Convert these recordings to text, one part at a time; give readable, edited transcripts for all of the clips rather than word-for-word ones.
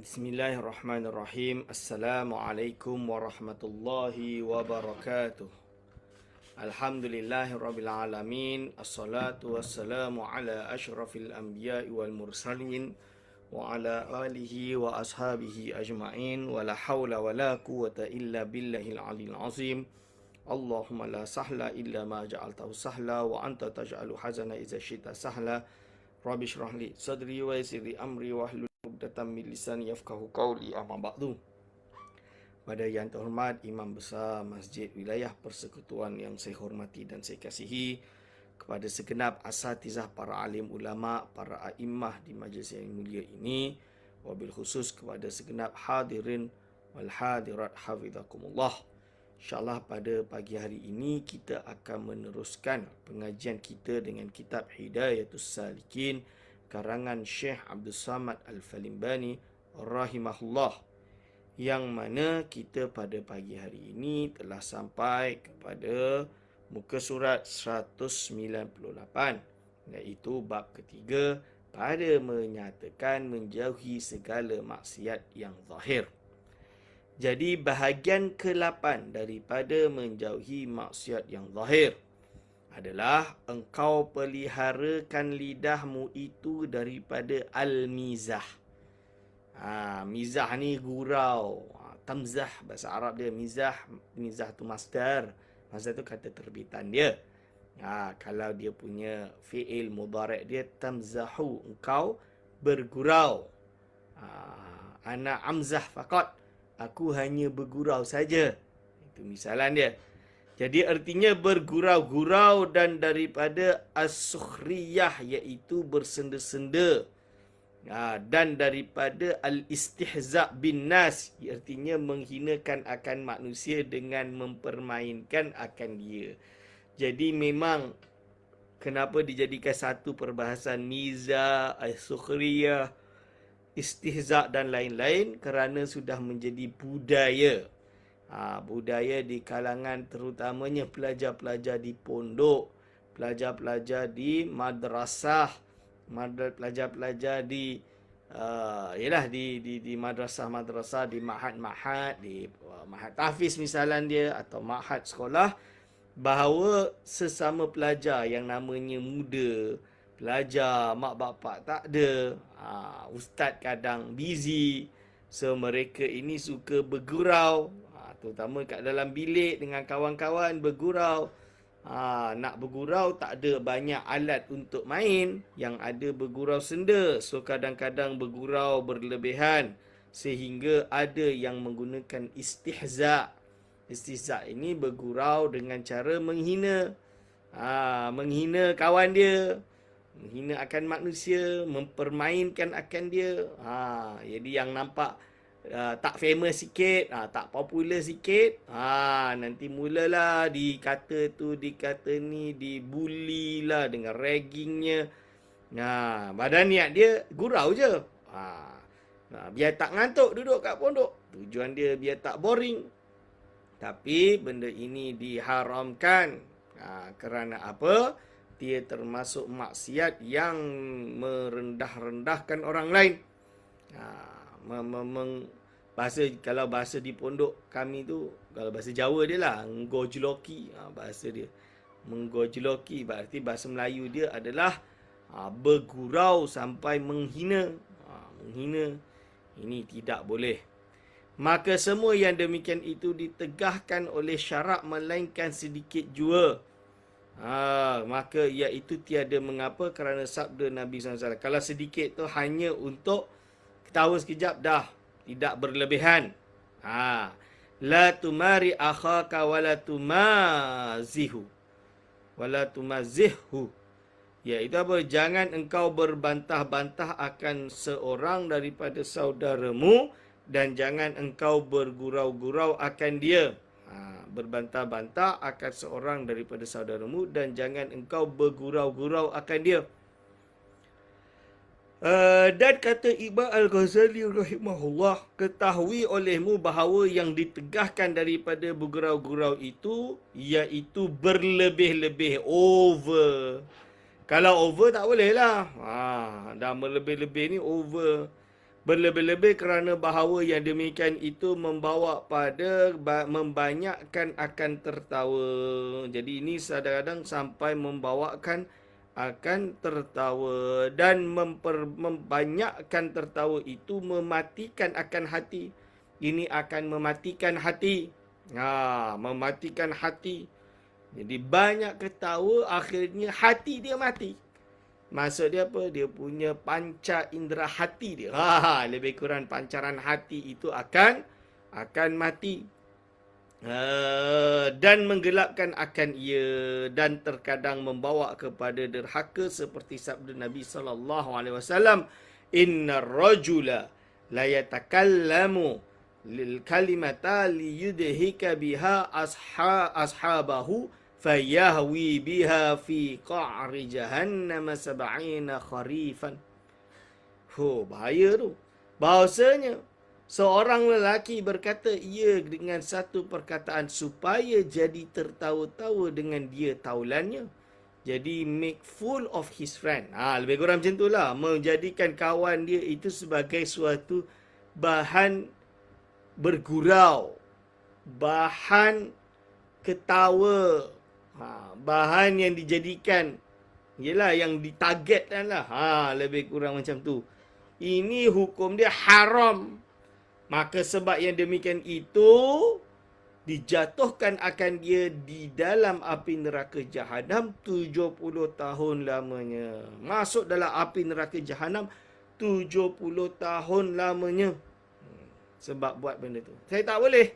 Bismillahirrahmanirrahim. Assalamualaikum warahmatullahi wabarakatuh. Alhamdulillahirrabbilalamin. Assalatu wassalamu ala ashrafil anbiya'i wal mursalin wa ala alihi wa ashabihi ajma'in wa la hawla wa la quwata illa billahil aliyil azim. Allahumma la sahla illa ma ja'altahu sahla wa anta taj'alu hazana iza syita sahla. Rabbi shrah li sadri wa yassir li amri wahlul 'uqdatam min lisani yafqahu qawli, amma ba'du. Pada yang terhormat Imam Besar Masjid Wilayah Persekutuan yang saya hormati dan saya kasihi, kepada segenap asatizah, para alim ulama, para a'immah di majlis yang mulia ini, wabil khusus kepada segenap hadirin wal hadirat hafizakumullah. InsyaAllah pada pagi hari ini kita akan meneruskan pengajian kita dengan kitab Hidayatus Salikin karangan Syekh Abdul Samad Al-Falimbani rahimahullah, yang mana kita pada pagi hari ini telah sampai kepada muka surat 198, iaitu bab ketiga pada menyatakan menjauhi segala maksiat yang zahir. Jadi bahagian ke-8 daripada menjauhi maksiat yang zahir adalah engkau peliharakan lidahmu itu daripada al-mizah. Mizah ni gurau. Tamzah bahasa Arab dia mizah. Mizah tu masdar. Masdar tu kata terbitan dia. Kalau dia punya fi'il mudhari' dia tamzahu, engkau bergurau. Ana amzah faqat, aku hanya bergurau saja. Itu misalan dia. Jadi artinya bergurau-gurau dan daripada as-sukhriyah, iaitu bersenda-senda. Dan daripada al-istihza' bin nas, artinya menghinakan akan manusia dengan mempermainkan akan dia. Jadi memang kenapa dijadikan satu perbahasan mizah, as-sukhriyah, istihza' dan lain-lain, kerana sudah menjadi budaya. Budaya di kalangan terutamanya pelajar-pelajar di pondok, pelajar-pelajar di madrasah, pelajar-pelajar di di madrasah-madrasah, di mahad-mahad, di mahad tahfiz misalan dia, atau mahad sekolah, bahawa sesama pelajar yang namanya muda, pelajar, mak bapak tak ada, ustaz kadang busy, so mereka ini suka bergurau, terutama kat dalam bilik dengan kawan-kawan bergurau. Nak bergurau tak ada banyak alat untuk main, yang ada bergurau senda, so kadang-kadang bergurau berlebihan sehingga ada yang menggunakan istihza'. Istihza' ini bergurau dengan cara menghina, menghina kawan dia, menghina akan manusia, mempermainkan akan dia. Jadi yang nampak tak famous sikit, tak popular sikit, nanti mulalah dikata tu, dikata ni, dibuli lah dengan raggingnya. Badan niat dia gurau je. Biar tak ngantuk duduk kat pondok. Tujuan dia biar tak boring. Tapi benda ini diharamkan. Kerana apa? Dia termasuk maksiat yang merendah-rendahkan orang lain. Kalau bahasa di pondok kami tu, kalau bahasa Jawa dia lah, menggojloki, bahasa dia menggojloki, berarti bahasa Melayu dia adalah bergurau sampai menghina. Menghina ini tidak boleh. Maka semua yang demikian itu ditegahkan oleh syarak, melainkan sedikit jua. Maka iaitu tiada mengapa, kerana sabda Nabi SAW, kalau sedikit tu hanya untuk ketawa sekejap dah, tidak berlebihan. La tumari akhaka wala tumazihu wala tumazihhu, iaitu apa? Jangan engkau berbantah-bantah akan seorang daripada saudaramu, dan jangan engkau bergurau-gurau akan dia. Berbantah-bantah akan seorang daripada saudaramu, dan jangan engkau bergurau-gurau akan dia. Dan kata Imam Al-Ghazali rahimahullah, ketahui olehmu bahawa yang ditegahkan daripada bergurau-gurau itu, iaitu berlebih-lebih, over. Kalau over tak boleh lah. Dah berlebih-lebih ni over. Berlebih-lebih kerana bahawa yang demikian itu membawa pada membanyakkan akan tertawa. Jadi ini kadang-kadang sampai membawakan akan tertawa, dan membanyakkan tertawa itu mematikan akan hati. Ini akan mematikan hati. Mematikan hati. Jadi banyak ketawa, akhirnya hati dia mati. Maksud dia apa? Dia punya panca indera hati dia. Lebih kurang pancaran hati itu akan mati. Dan menggelapkan akan ia, dan terkadang membawa kepada derhaka seperti sabda Nabi sallallahu alaihi wasallam, innar rajula la yatakallamu lil kalimata li yudhika biha ashabahu fayahwi biha fi qa'ri jahannam 70 kharifan. Bahaya tu. Bahawasanya seorang lelaki berkata ia dengan satu perkataan supaya jadi tertawa-tawa dengan dia taulannya. Jadi make fool of his friend. Lebih kurang macam itulah. Menjadikan kawan dia itu sebagai suatu bahan bergurau, bahan ketawa, bahan yang dijadikan, yelah, yang ditargetkan lah. Lebih kurang macam tu. Ini hukum dia haram. Maka sebab yang demikian itu, dijatuhkan akan dia di dalam api neraka Jahanam 70 tahun lamanya. Masuk dalam api neraka Jahanam 70 tahun lamanya. Sebab buat benda tu. Saya tak boleh.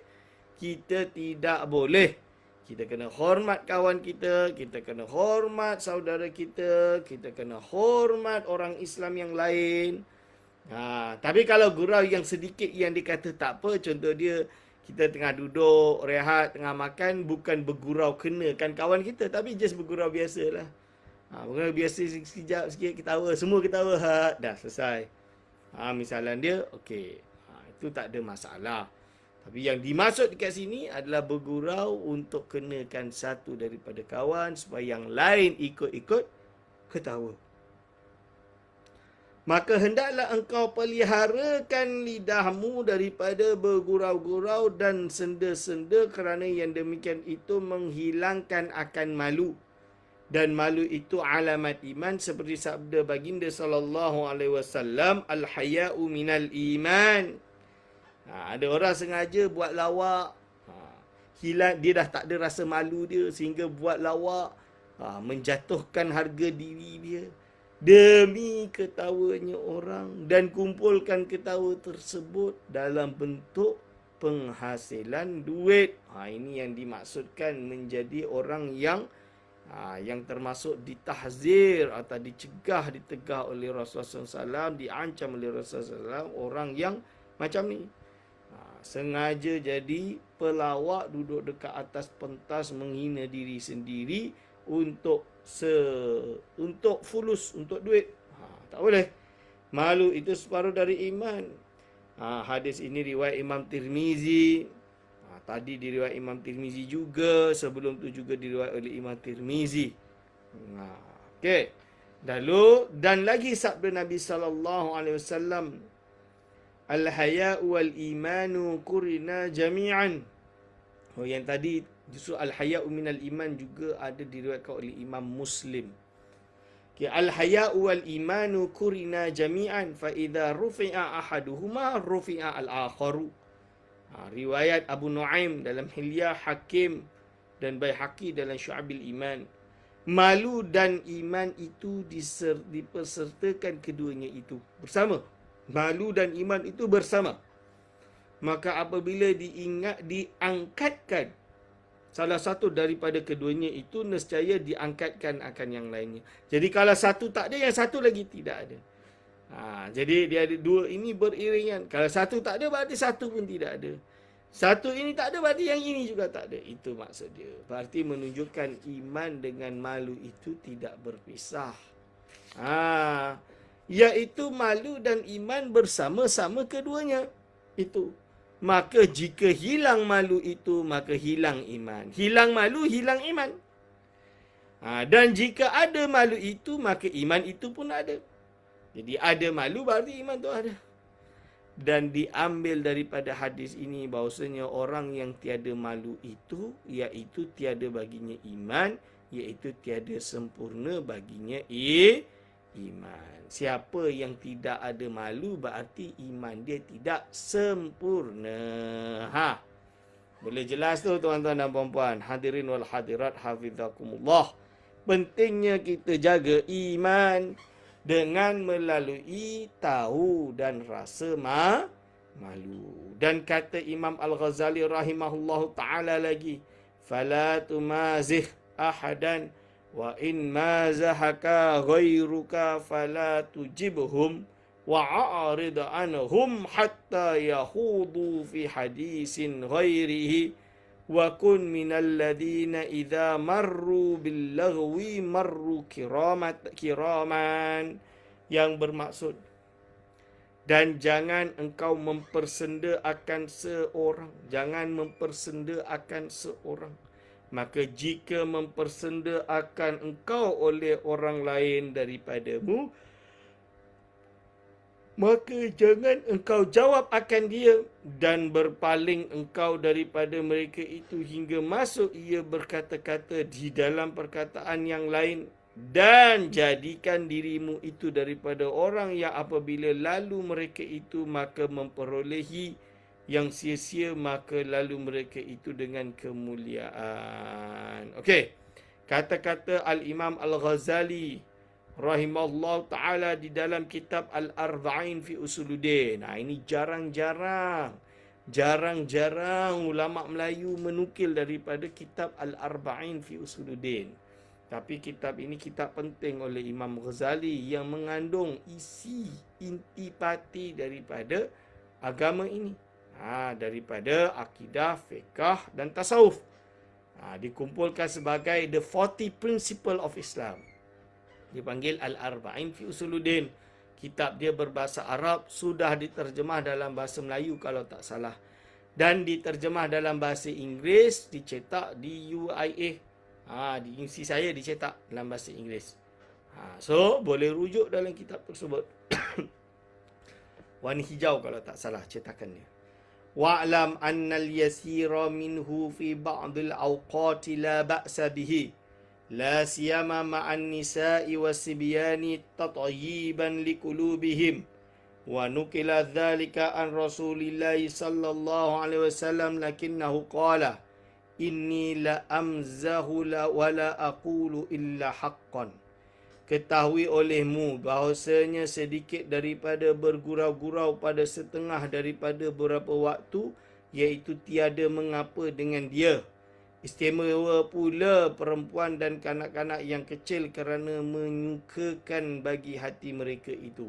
Kita tidak boleh. Kita kena hormat kawan kita, kita kena hormat saudara kita, kita kena hormat orang Islam yang lain. Tapi kalau gurau yang sedikit yang dikata tak apa, contoh dia, kita tengah duduk, rehat, tengah makan, bukan bergurau kenakan kawan kita, tapi just bergurau biasalah. Bergurau biasa sekejap, sikit ketawa, semua ketawa, dah selesai. Misalan dia, okey. Itu tak ada masalah. Tapi yang dimaksud dekat sini adalah bergurau untuk kenakan satu daripada kawan supaya yang lain ikut-ikut ketawa. Maka hendaklah engkau peliharakan lidahmu daripada bergurau-gurau dan senda-senda, kerana yang demikian itu menghilangkan akan malu. Dan malu itu alamat iman, seperti sabda baginda sallallahu alaihi wasallam, al-haya'u minal iman. Ada orang sengaja buat lawak, hilang, dia dah tak ada rasa malu dia sehingga buat lawak, menjatuhkan harga diri dia demi ketawanya orang, dan kumpulkan ketawa tersebut dalam bentuk penghasilan duit. Ini yang dimaksudkan menjadi orang yang termasuk ditahzir atau dicegah, ditegah oleh Rasulullah SAW, diancam oleh Rasulullah SAW, orang yang macam ni. Sengaja jadi pelawak, duduk dekat atas pentas, menghina diri sendiri untuk fulus, untuk duit. Tak boleh. Malu itu separuh dari iman. Hadis ini riwayat Imam Tirmizi. Tadi diriwayat Imam Tirmizi juga, sebelum tu juga diriwayat oleh Imam Tirmizi. Okey. Dan lagi sabda Nabi sallallahu alaihi wasallam, al-haya'u wal imanu kurina jami'an. Yang tadi justru al-haya'u minal iman juga ada diriwayatkan oleh Imam Muslim. Al-haya'u wal imanu kurina jami'an fa idza rufi'a ahaduhuma rufi'a al-akharu. Riwayat Abu Nuaim dalam Hilyah, Hakim dan Baihaqi dalam Syu'abil Iman. Malu dan iman itu dipersertakan keduanya itu bersama. Malu dan iman itu bersama. Maka apabila diangkatkan salah satu daripada keduanya itu, nescaya diangkatkan akan yang lainnya. Jadi kalau satu tak ada, yang satu lagi tidak ada. Jadi dia ada dua ini beriringan. Kalau satu tak ada, berarti satu pun tidak ada. Satu ini tak ada, berarti yang ini juga tak ada. Itu maksud dia. Berarti menunjukkan iman dengan malu itu tidak berpisah. Iaitu malu dan iman bersama-sama keduanya. Itu. Maka jika hilang malu itu, maka hilang iman. Hilang malu, hilang iman. Dan jika ada malu itu, maka iman itu pun ada. Jadi ada malu, berarti iman tu ada. Dan diambil daripada hadis ini bahawasanya orang yang tiada malu itu, iaitu tiada baginya iman, iaitu tiada sempurna baginya iman. Siapa yang tidak ada malu berarti iman dia tidak sempurna. Boleh jelas tu tuan-tuan dan puan-puan. Hadirin wal hadirat hafizakumullah. Pentingnya kita jaga iman dengan melalui tahu dan rasa malu. Dan kata Imam Al-Ghazali rahimahullahu ta'ala lagi, fala tumazih ahadan wa in mazahaka ghairuka fala tujibhum wa'arid anhum hatta yahudu fi hadisin ghairihi wa kun minal ladina idza marru bil lagwi marru kiraman, yang bermaksud, dan jangan engkau mempersenda akan seorang, jangan mempersenda akan seorang, maka jika mempersenda akan engkau oleh orang lain daripadamu, maka jangan engkau jawab akan dia dan berpaling engkau daripada mereka itu hingga masuk ia berkata-kata di dalam perkataan yang lain, dan jadikan dirimu itu daripada orang yang apabila lalu mereka itu maka memperolehi yang sia-sia, maka lalu mereka itu dengan kemuliaan. Okey. Kata-kata Al-Imam Al-Ghazali rahimahullah ta'ala di dalam kitab Al-Arba'in fi Usuluddin. Ini jarang-jarang ulama Melayu menukil daripada kitab Al-Arba'in fi Usuluddin. Tapi kitab ini kitab penting oleh Imam Ghazali yang mengandung isi intipati daripada agama ini. Daripada akidah, fiqh dan tasawuf. Dikumpulkan sebagai the 40 principle of Islam. Dipanggil Al-Arba'in fi Usuluddin. Kitab dia berbahasa Arab, sudah diterjemah dalam bahasa Melayu kalau tak salah. Dan diterjemah dalam bahasa Inggeris, dicetak di UIA. Di institusi saya dicetak dalam bahasa Inggeris. So, boleh rujuk dalam kitab tersebut. Warna hijau kalau tak salah cetakannya. Wa'lam annal yasira minhu fi ba'dil awqati la ba'sa bihi. لا سيما مع النساء والصبيان تطيبا لقلوبهم ونقل ذلك عن رسول الله صلى الله عليه وسلم لكنه قال إني لأمزه ولا أقول إلا حقا. Ketahui olehmu bahawasanya sedikit daripada bergurau-gurau pada setengah daripada beberapa waktu, iaitu tiada mengapa dengan dia. Istimewa pula perempuan dan kanak-kanak yang kecil kerana menyukakan bagi hati mereka itu.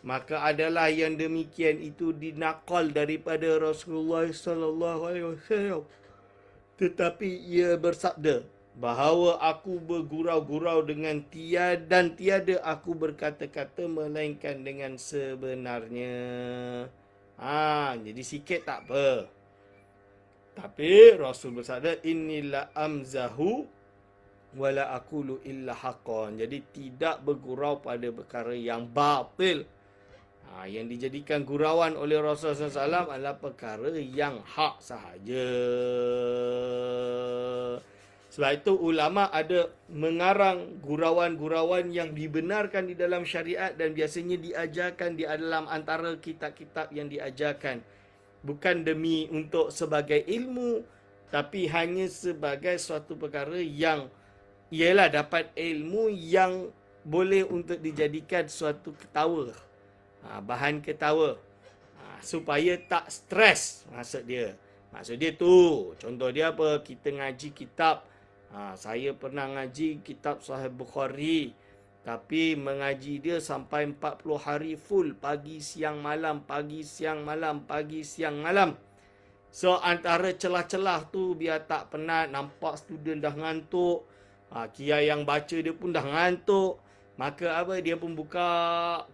Maka adalah yang demikian itu dinakal daripada Rasulullah sallallahu alaihi wasallam. Tetapi ia bersabda bahawa aku bergurau-gurau dengan tiada aku berkata-kata melainkan dengan sebenarnya. Jadi sikit tak apa. Tapi Rasul bersabda, inilah amzahu wala aqulu illa haqqan. Jadi tidak bergurau pada perkara yang batil. Yang dijadikan gurauan oleh Rasulullah SAW adalah perkara yang hak sahaja. Sebab itu ulama ada mengarang gurauan-gurauan yang dibenarkan di dalam syariat dan biasanya diajarkan di dalam antara kitab-kitab yang diajarkan. Bukan demi untuk sebagai ilmu, tapi hanya sebagai suatu perkara yang ialah dapat ilmu yang boleh untuk dijadikan suatu ketawa. Bahan ketawa. Supaya tak stres maksud dia. Maksud dia tu. Contoh dia apa? Kita ngaji kitab. Saya pernah ngaji kitab Sahih Bukhari. Tapi mengaji dia sampai 40 hari full. Pagi, siang, malam. Pagi, siang, malam. Pagi, siang, malam. So, antara celah-celah tu biar tak penat. Nampak student dah ngantuk. Kiai yang baca dia pun dah ngantuk. Maka apa? Dia pun buka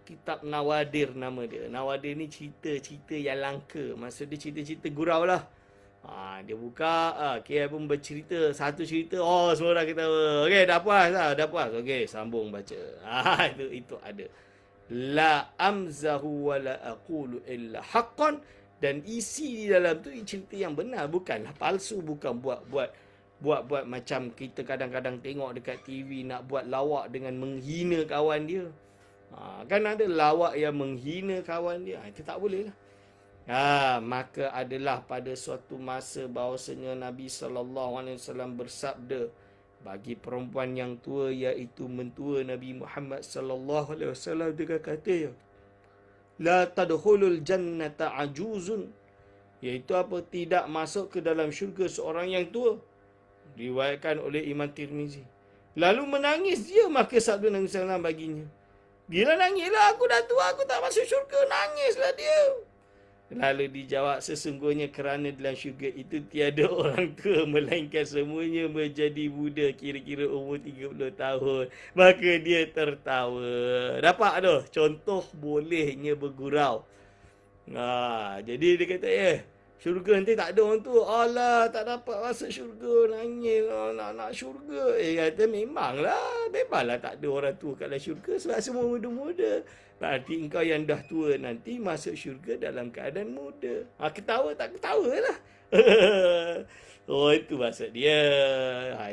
kitab Nawadir nama dia. Nawadir ni cerita-cerita yang langka. Maksud dia cerita-cerita gurau lah. Dia buka, KL pun bercerita, satu cerita, semua dah ketawa. Okey, dah puas lah, dah puas. Okey, sambung baca. Itu ada. La amzahu wa la aqulu illa haqqan. Dan isi di dalam tu cerita yang benar, bukanlah palsu, bukan buat macam kita kadang-kadang tengok dekat TV nak buat lawak dengan menghina kawan dia. Kan ada lawak yang menghina kawan dia. Itu tak boleh lah. Maka adalah pada suatu masa bahawasanya Nabi SAW bersabda bagi perempuan yang tua, iaitu mentua Nabi Muhammad SAW, dia kata, la tadkhulul jannata ajuzun, iaitu apa? Tidak masuk ke dalam syurga seorang yang tua. Riwayatkan oleh Imam Tirmizi. Lalu menangis dia, maka sabda Nabi SAW baginya, dia nangislah, aku dah tua, aku tak masuk syurga. Nangislah dia. Lalu dijawab, sesungguhnya kerana dalam syurga itu tiada orang tua, melainkan semuanya menjadi muda, kira-kira umur 30 tahun. Maka dia tertawa. Dapat tu? Contoh bolehnya bergurau. Jadi dia kata, syurga nanti tak ada orang tua. Alah, tak dapat masuk syurga, nangis, nak syurga. Kata, memanglah tak ada orang tua kat dalam syurga, sebab semua muda-muda. Berarti engkau yang dah tua nanti masuk syurga dalam keadaan muda. Ketawa tak ketawa lah. Itu maksud dia.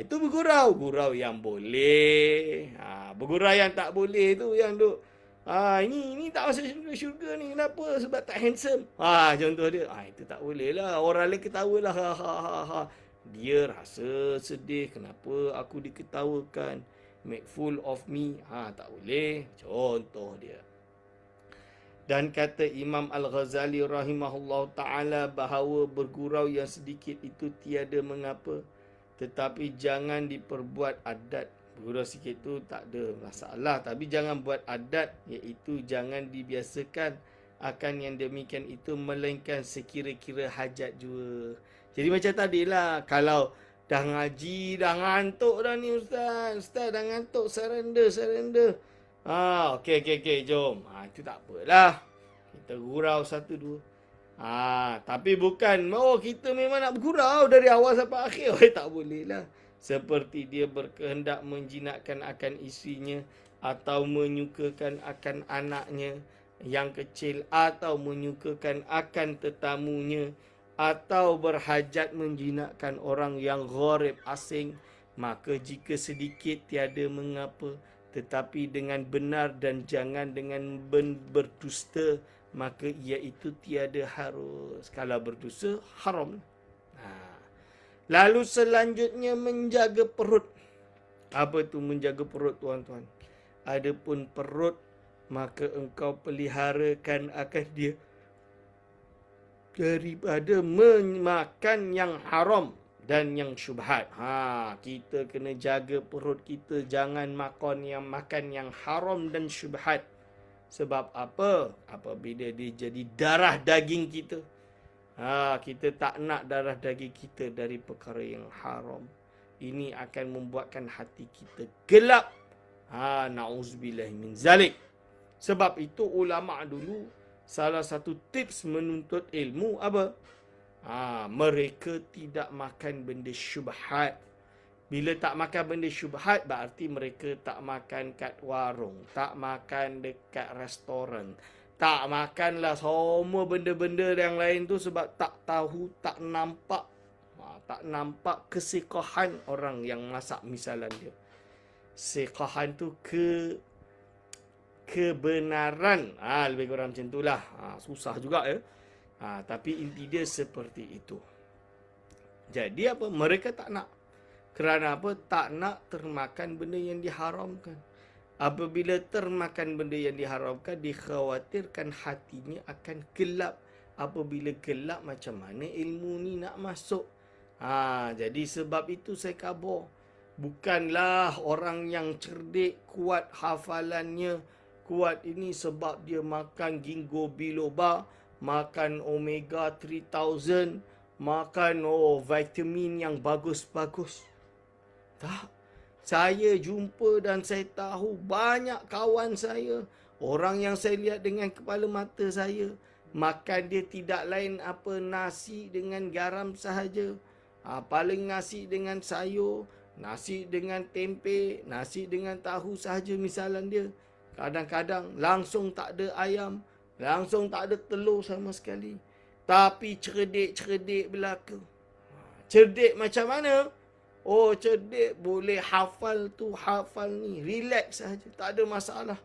Itu bergurau. Gurau yang boleh. Bergurau yang tak boleh tu yang duk, ini tak masuk syurga ni. Kenapa? Sebab tak handsome. Contoh dia. Itu tak boleh lah. Orang lain ketawa lah. Dia rasa sedih. Kenapa aku diketawakan? Make fool of me. Tak boleh. Contoh dia. Dan kata Imam Al-Ghazali rahimahullah ta'ala bahawa bergurau yang sedikit itu tiada mengapa, tetapi jangan diperbuat adat. Bergurau sikit tu tak ada masalah, tapi jangan buat adat, iaitu jangan dibiasakan akan yang demikian itu, melainkan sekira-kira hajat jua. Jadi macam tadilah, kalau dah ngaji, dah ngantuk dah ni Ustaz dah ngantuk, surrender. Okey, jom. Itu tak apalah. Kita gurau satu dua. Tapi bukan, kita memang nak bergurau dari awal sampai akhir. Tak boleh lah. Seperti dia berkehendak menjinakkan akan isterinya, atau menyukakan akan anaknya yang kecil, atau menyukakan akan tetamunya, atau berhajat menjinakkan orang yang gharib asing. Maka jika sedikit tiada mengapa, tetapi dengan benar dan jangan dengan berdusta, maka ia itu tiada harus. Kalau berdusta, haram. Lalu selanjutnya menjaga perut. Apa tu menjaga perut, tuan-tuan? Adapun perut, maka engkau peliharakan akan dia daripada memakan yang haram dan yang syubhat. Kita kena jaga perut kita, jangan makan yang haram dan syubhat. Sebab apa? Apabila dia jadi darah daging kita, kita tak nak darah daging kita dari perkara yang haram. Ini akan membuatkan hati kita gelap. Na'udzubillah min zalik. Sebab itu ulama dulu, salah satu tips menuntut ilmu apa? Mereka tidak makan benda syubhat. Bila tak makan benda syubhat, berarti mereka tak makan kat warung, tak makan dekat restoran, tak makanlah semua benda-benda yang lain tu, sebab tak tahu, tak nampak kesikahan orang yang masak misalan dia. Sikahan tu kebenaran. Lebih kurang macam itulah. Susah juga ya. Tapi inti dia seperti itu. Jadi apa? Mereka tak nak. Kerana apa? Tak nak termakan benda yang diharamkan. Apabila termakan benda yang diharamkan, dikhawatirkan hatinya akan gelap. Apabila gelap, macam mana ilmu ni nak masuk? Jadi sebab itu saya khabar. Bukanlah orang yang cerdik, kuat hafalannya, kuat ini sebab dia makan ginkgo biloba, makan omega 3000, makan vitamin yang bagus-bagus. Tak. Saya jumpa dan saya tahu banyak kawan saya, orang yang saya lihat dengan kepala mata saya, makan dia tidak lain apa nasi dengan garam sahaja. Paling nasi dengan sayur, nasi dengan tempe, nasi dengan tahu sahaja misalan dia. Kadang-kadang langsung tak ada ayam, langsung tak ada telur sama sekali. Tapi cerdik-cerdik belaka. Cerdik macam mana? Oh, cerdik boleh hafal tu, hafal ni. Relax saja, tak ada masalah.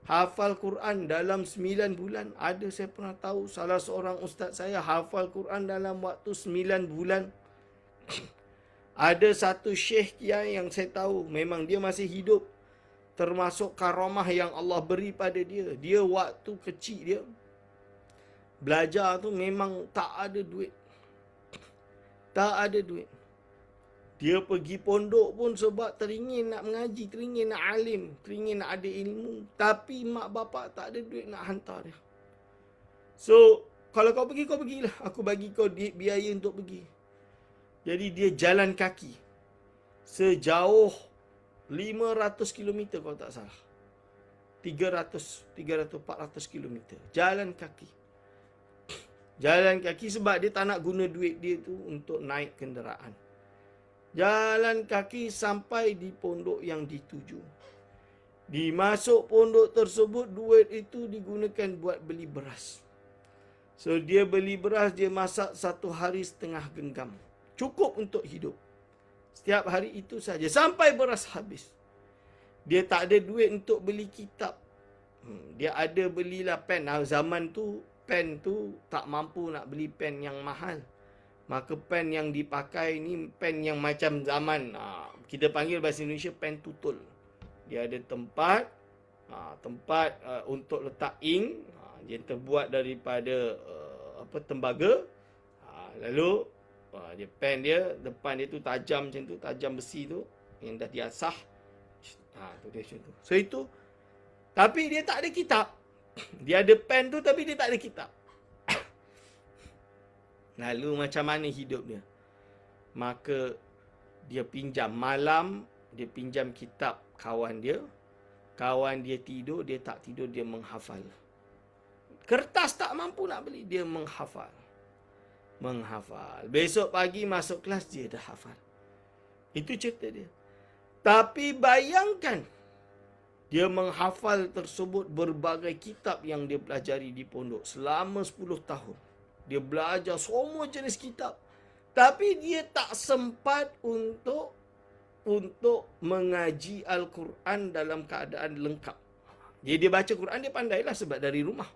Hafal Quran dalam 9 bulan. Ada saya pernah tahu salah seorang ustaz saya hafal Quran dalam waktu 9 bulan. Ada satu syekh kiai yang saya tahu memang dia masih hidup. Termasuk karamah yang Allah beri pada dia. Dia waktu kecil dia belajar tu memang tak ada duit. Tak ada duit. Dia pergi pondok pun sebab teringin nak mengaji, teringin nak alim, teringin nak ada ilmu. Tapi mak bapak tak ada duit nak hantar dia. So, kalau kau pergi, kau pergilah. Aku bagi kau biaya untuk pergi. Jadi dia jalan kaki. Sejauh 500 km kalau tak salah. 400 km. Jalan kaki. Jalan kaki sebab dia tak nak guna duit dia tu untuk naik kenderaan. Jalan kaki sampai di pondok yang dituju. Di masuk pondok tersebut, duit itu digunakan buat beli beras. So dia beli beras, dia masak 1 hari setengah genggam. Cukup untuk hidup. Setiap hari itu saja. Sampai beras habis. Dia tak ada duit untuk beli kitab. Dia ada belilah pen. Zaman tu, pen tu tak mampu nak beli pen yang mahal. Maka pen yang dipakai ni pen yang macam zaman. Kita panggil bahasa Indonesia pen tutul. Dia ada tempat. Tempat untuk letak ink. Dia terbuat daripada tembaga. Lalu dia pen dia, depan dia tu tajam macam tu, tajam besi tu yang dah diasah. Tu dia macam tu. So itu, tapi dia tak ada kitab. Dia ada pen tu tapi dia tak ada kitab. Lalu macam mana hidup dia? Maka dia pinjam malam, dia pinjam kitab kawan dia. Kawan dia tidur, dia tak tidur, dia menghafal. Kertas tak mampu nak beli, dia menghafal. Besok pagi masuk kelas, dia dah hafal. Itu cerita dia. Tapi bayangkan, dia menghafal tersebut berbagai kitab yang dia pelajari di pondok selama 10 tahun. Dia belajar semua jenis kitab. Tapi dia tak sempat untuk mengaji Al-Quran dalam keadaan lengkap. Dia baca Quran, dia pandailah sebab dari rumah.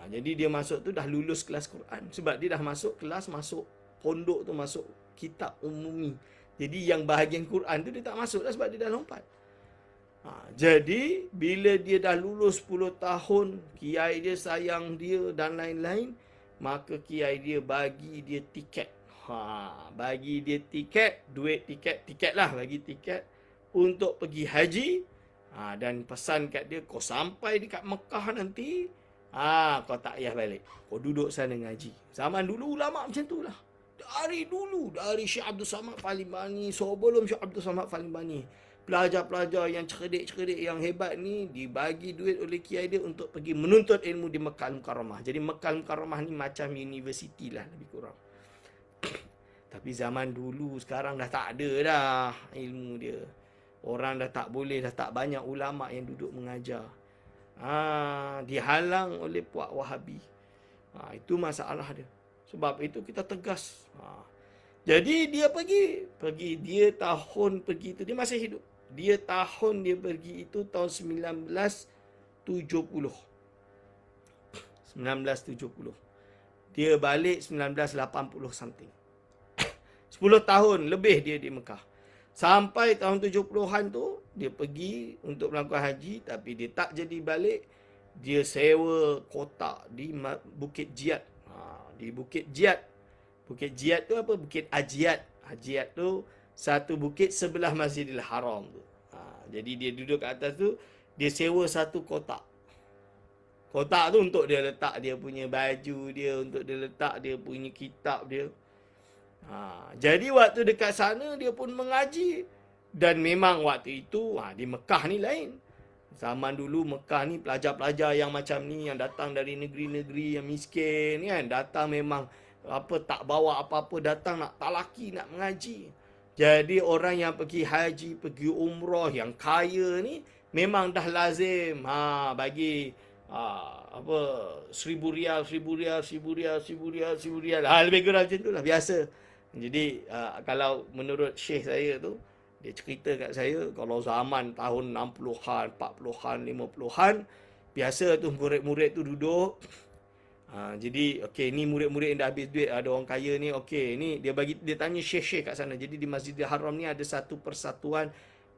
Jadi dia masuk tu dah lulus kelas Quran. Sebab dia dah masuk kelas, masuk pondok tu, masuk kitab umumi. Jadi yang bahagian Quran tu dia tak masuk lah sebab dia dah lompat. Jadi bila dia dah lulus 10 tahun, kiai dia sayang dia dan lain-lain, maka kiai dia bagi dia tiket. Bagi dia tiket, duit tiket lah, bagi tiket untuk pergi haji. Dan pesan kat dia, kau sampai dekat Mekah nanti, kau tak payah balik. Kau duduk sana ngaji. Zaman dulu ulama macam tu lah. Dari dulu, dari Syekh Abdul Samad Falimbani, sebelum Syekh Abdul Samad Falimbani, pelajar-pelajar yang cerdik-cerdik, yang hebat ni dibagi duit oleh kiai dia untuk pergi menuntut ilmu di Mekah Al-Mukarramah. Jadi Mekah Al-Mukarramah ni macam universiti lah lebih kurang. Tapi zaman dulu, sekarang dah tak ada dah ilmu dia. Orang dah tak boleh, dah tak banyak ulama yang duduk mengajar. Dihalang oleh puak Wahabi. Itu masalah dia. Sebab itu kita tegas. Jadi dia pergi dia tahun pergi itu dia masih hidup. Dia pergi itu tahun 1970. Dia balik 1980 something. 10 tahun lebih dia di Mekah. Sampai tahun 70-an tu, dia pergi untuk melakukan haji, tapi dia tak jadi balik. Dia sewa kotak di Bukit Jiyad. Di Bukit Jiyad. Bukit Jiyad tu apa? Bukit Ajiat. Ajiat tu satu bukit sebelah Masjidil Haram tu. Jadi dia duduk kat atas tu, dia sewa satu kotak. Kotak tu untuk dia letak dia punya baju dia, untuk dia letak dia punya kitab dia. Jadi waktu dekat sana dia pun mengaji. Dan memang waktu itu di Mekah ni lain. Zaman dulu Mekah ni pelajar-pelajar yang macam ni, yang datang dari negeri-negeri yang miskin kan, datang memang tak bawa apa-apa, datang nak talaki, nak mengaji. Jadi orang yang pergi haji, pergi umrah, yang kaya ni, memang dah lazim bagi apa, 1,000 rial, 1,000 rial, 1,000 rial, 1,000 rial, 1,000 rial. Lebih kurang macam tu lah, biasa. Jadi kalau menurut Syekh saya tu, dia cerita kat saya, kalau zaman tahun 60-an, 40-an, 50-an, biasa tu murid-murid tu duduk. Jadi okey, ni murid-murid yang dah habis duit, ada orang kaya ni, okey, ni dia tanya syekh-syekh kat sana. Jadi di Masjidil Haram ni ada satu persatuan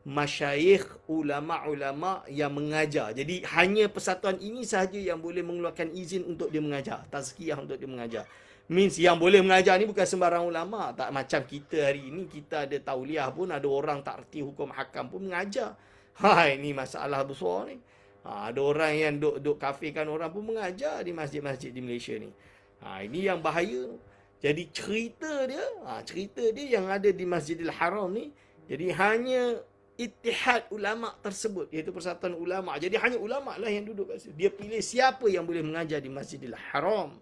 masyayikh, ulama-ulama yang mengajar. Jadi hanya persatuan ini sahaja yang boleh mengeluarkan izin untuk dia mengajar, tazkiyah untuk dia mengajar. Means yang boleh mengajar ni bukan sembarang ulama. Tak macam kita hari ini, kita ada tauliah pun, ada orang tak erti hukum hakam pun mengajar. Ini masalah besar ni. Ada orang yang duk kafirkan orang pun mengajar di masjid-masjid di Malaysia ni. Ini yang bahaya. Jadi cerita dia yang ada di Masjidil Haram ni, jadi hanya ittihad ulama tersebut, iaitu persatuan ulama. Jadi hanya ulama lah yang duduk kat situ. Dia pilih siapa yang boleh mengajar di Masjidil Haram.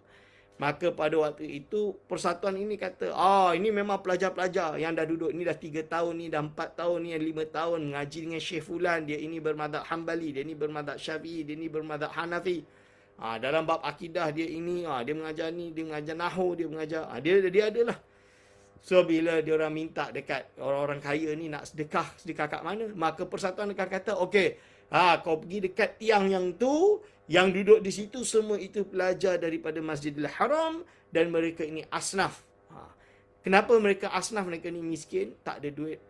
Maka pada waktu itu persatuan ini kata, ini memang pelajar-pelajar yang dah duduk ni dah 3 tahun ni, dah 4 tahun ni, 5 tahun mengaji dengan Syekh Fulan. Dia ini bermadzhab Hambali, dia ini bermadzhab Syafi'i, dia ini bermadzhab Hanafi. Dalam bab akidah dia ini, dia mengajar ni, dia mengajar nahwu, dia mengajar, dia adalah. So bila dia orang minta dekat orang-orang kaya ni nak sedekah kat mana? Maka persatuan akan kata, okey, kau pergi dekat tiang yang tu, yang duduk di situ semua itu pelajar daripada Masjidil Haram dan mereka ini asnaf. Kenapa mereka asnaf? Mereka ni miskin, tak ada duit.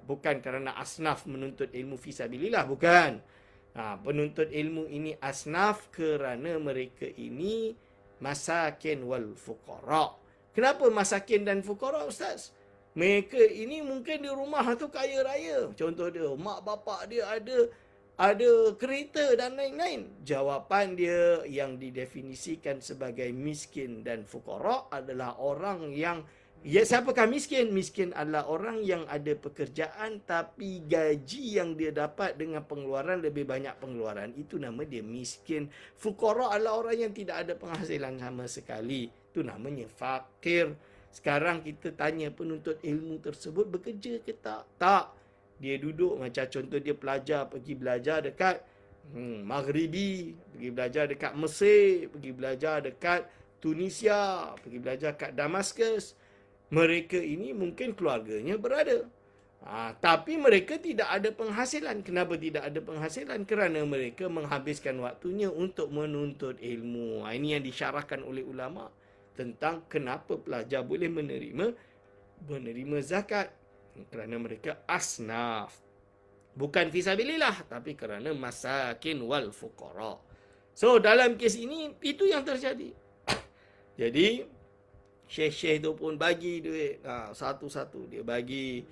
Bukan kerana asnaf menuntut ilmu fisabilillah, bukan. Penuntut ilmu ini asnaf kerana mereka ini masakin wal fuqara. Kenapa masakin dan fuqara, Ustaz? Mereka ini mungkin di rumah tu kaya raya. Contoh dia, mak bapak dia ada kereta dan lain-lain. Jawapan dia yang didefinisikan sebagai miskin dan fuqara adalah orang yang, siapakah miskin? Miskin adalah orang yang ada pekerjaan tapi gaji yang dia dapat dengan pengeluaran lebih banyak pengeluaran. Itu nama dia miskin. Fuqara adalah orang yang tidak ada penghasilan sama sekali. Itu namanya fakir. Sekarang kita tanya penuntut ilmu tersebut bekerja ke tak? Tak. Dia duduk macam contoh dia pelajar, pergi belajar dekat Maghribi, pergi belajar dekat Mesir, pergi belajar dekat Tunisia, pergi belajar kat Damaskus. Mereka ini mungkin keluarganya berada. Tapi mereka tidak ada penghasilan. Kenapa tidak ada penghasilan? Kerana mereka menghabiskan waktunya untuk menuntut ilmu. Ini yang disyarahkan oleh ulama tentang kenapa pelajar boleh menerima zakat. Kerana mereka asnaf. Bukan fisabilillah, tapi kerana masakin wal fuqara. So dalam kes ini, itu yang terjadi. Jadi syekh-syekh tu pun bagi duit satu-satu. Dia bagi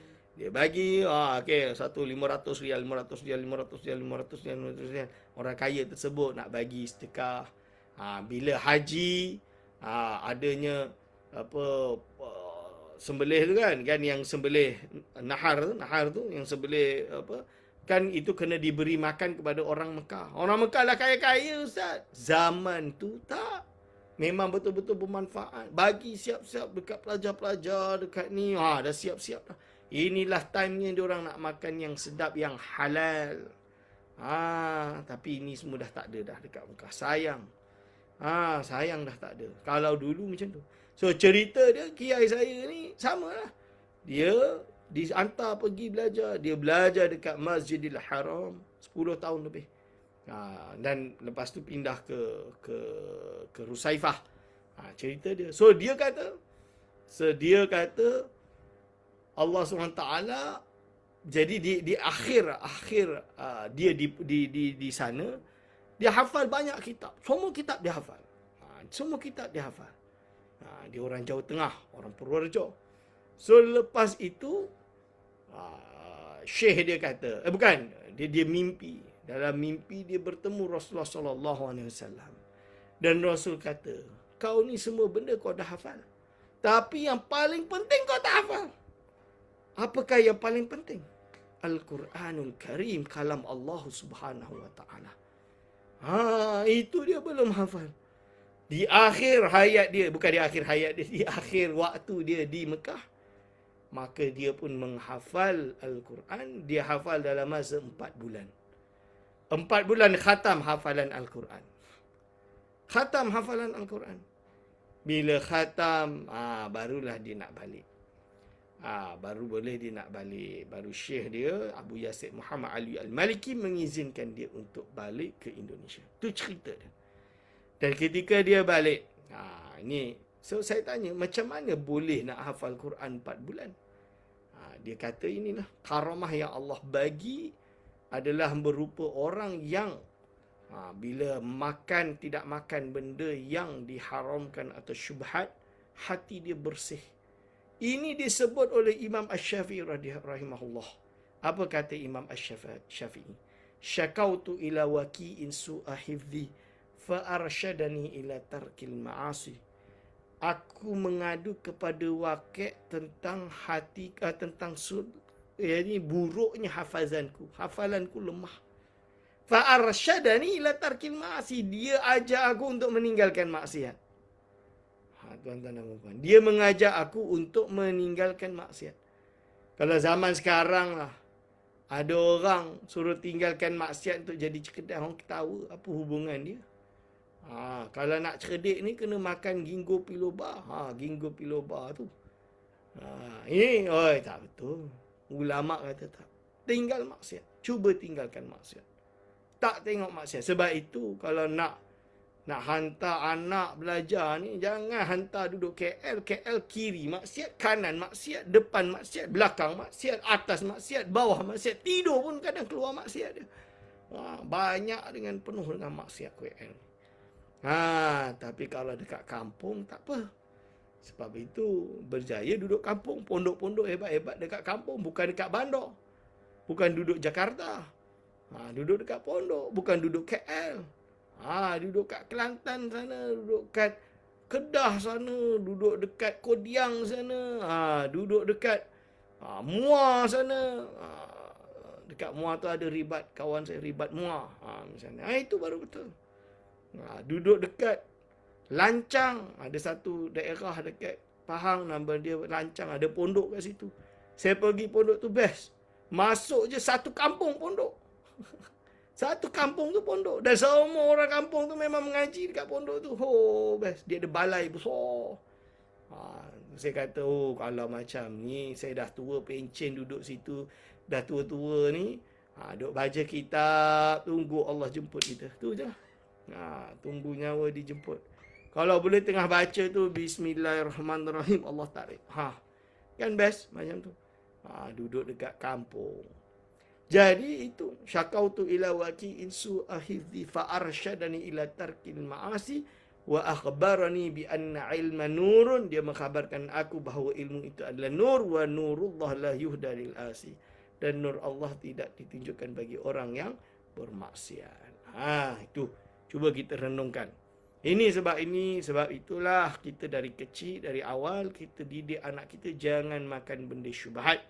okey, 500 rial, 500 rial, 500 rial, 500 rial, 500 rial. Orang kaya tersebut nak bagi sedekah. Bila haji, adanya sembelih tu kan yang sembelih nahar tu yang sembelih kan itu kena diberi makan kepada orang Mekah. Orang Mekah lah kaya-kaya, Ustaz. Zaman tu tak. Memang betul-betul bermanfaat. Bagi siap-siap dekat pelajar-pelajar dekat ni. Dah siap-siap dah. Inilah timenya diorang nak makan yang sedap, yang halal. Tapi ini semua dah tak ada dah dekat Mekah. Sayang. Sayang dah tak ada. Kalau dulu macam tu. So cerita dia, kiai saya ni sama lah. Dia dihantar pergi belajar. Dia belajar dekat Masjidil Haram 10 tahun lebih. Dan lepas tu pindah ke Rusaifah. Cerita dia. So dia kata Allah SWT, jadi di akhir dia di sana, dia hafal banyak kitab. Semua kitab dia hafal. Dia orang Jawa Tengah, orang Purworejo. So lepas itu Syekh dia kata, dia mimpi. Dalam mimpi dia bertemu Rasulullah sallallahu alaihi wasallam. Dan Rasul kata, "Kau ni semua benda kau dah hafal. Tapi yang paling penting kau tak hafal." Apakah yang paling penting? Al-Quranul Karim, kalam Allah Subhanahu wa taala. Itu dia belum hafal. Di akhir hayat dia, bukan di akhir hayat dia, di akhir waktu dia di Mekah, maka dia pun menghafal Al-Quran. Dia hafal dalam masa 4 bulan. 4 bulan khatam hafalan Al-Quran. Khatam hafalan Al-Quran. Bila khatam, barulah dia nak balik. Baru boleh dia nak balik. Baru Syekh dia, Abu Yasir Muhammad Ali Al-Maliki, mengizinkan dia untuk balik ke Indonesia. Itu cerita dia. Dan ketika dia balik, so saya tanya, macam mana boleh nak hafal Quran 4 bulan? Dia kata inilah karamah yang Allah bagi adalah berupa orang yang bila makan, tidak makan benda yang diharamkan atau syubhat, hati dia bersih. Ini disebut oleh Imam Asy-Syafi'i rahimahullah. Apa kata Imam Asy-Syafi'i? Syakautu ila waki'in su'a hifzi fa arsyadani ila tarkil ma'asi. Aku mengadu kepada Waqi' tentang ini buruknya hafalanku lemah. Fa arsyadani ila tarkil ma'asi. Dia ajak aku untuk meninggalkan maksiat. Tuan-tuan dan puan, dia mengajak aku untuk meninggalkan maksiat. Kalau zaman sekarang lah, ada orang suruh tinggalkan maksiat untuk jadi cerdas, orang ketawa, apa hubungan dia? Kalau nak cerdik ni kena makan ginkgo biloba. Ginkgo biloba tu. Ini tak betul. Ulama kata tak. Tinggal maksiat. Cuba tinggalkan maksiat. Tak tengok maksiat. Sebab itu kalau nak hantar anak belajar ni, jangan hantar duduk KL kiri maksiat, kanan maksiat, depan maksiat, belakang maksiat, atas maksiat, bawah maksiat. Tidur pun kadang keluar maksiat dia. Banyak dengan penuh dengan maksiat KL. Tapi kalau dekat kampung tak apa. Sebab itu berjaya duduk kampung, pondok-pondok hebat-hebat dekat kampung, bukan dekat bandar. Bukan duduk Jakarta. Duduk dekat pondok, bukan duduk KL. Duduk kat Kelantan sana, duduk kat Kedah sana, duduk dekat Kodiang sana, duduk dekat Muar sana. Dekat Muar tu ada Ribat, kawan saya Ribat Muar. Misalnya, itu baru betul. Duduk dekat Lancang, ada satu daerah dekat Pahang, nama dia Lancang, ada pondok kat situ. Saya pergi pondok tu best. Masuk je satu kampung pondok. Satu kampung tu pondok. Dan semua orang kampung tu memang mengaji dekat pondok tu. Best. Dia ada balai besar. Saya kata, kalau macam ni, saya dah tua pencen duduk situ. Dah tua-tua ni. Duduk baca kitab. Tunggu Allah jemput kita. Tu je lah. Tunggu nyawa dijemput. Kalau boleh tengah baca tu, Bismillahirrahmanirrahim, Allah tarik. Kan best macam tu. Duduk dekat kampung. Jadi itu, syakautu ila waki'in su'a hifzi fa arsyadani ila tarkil ma'asi wa akhbarani bi anna ilma nurun. Dia mengkhabarkan aku bahawa ilmu itu adalah nur, wa nurullah la yuhda lil asi. Dan nur Allah tidak ditunjukkan bagi orang yang bermaksiat. Itu. Cuba kita renungkan. Sebab itulah kita dari kecil, dari awal kita didik anak kita jangan makan benda syubhat.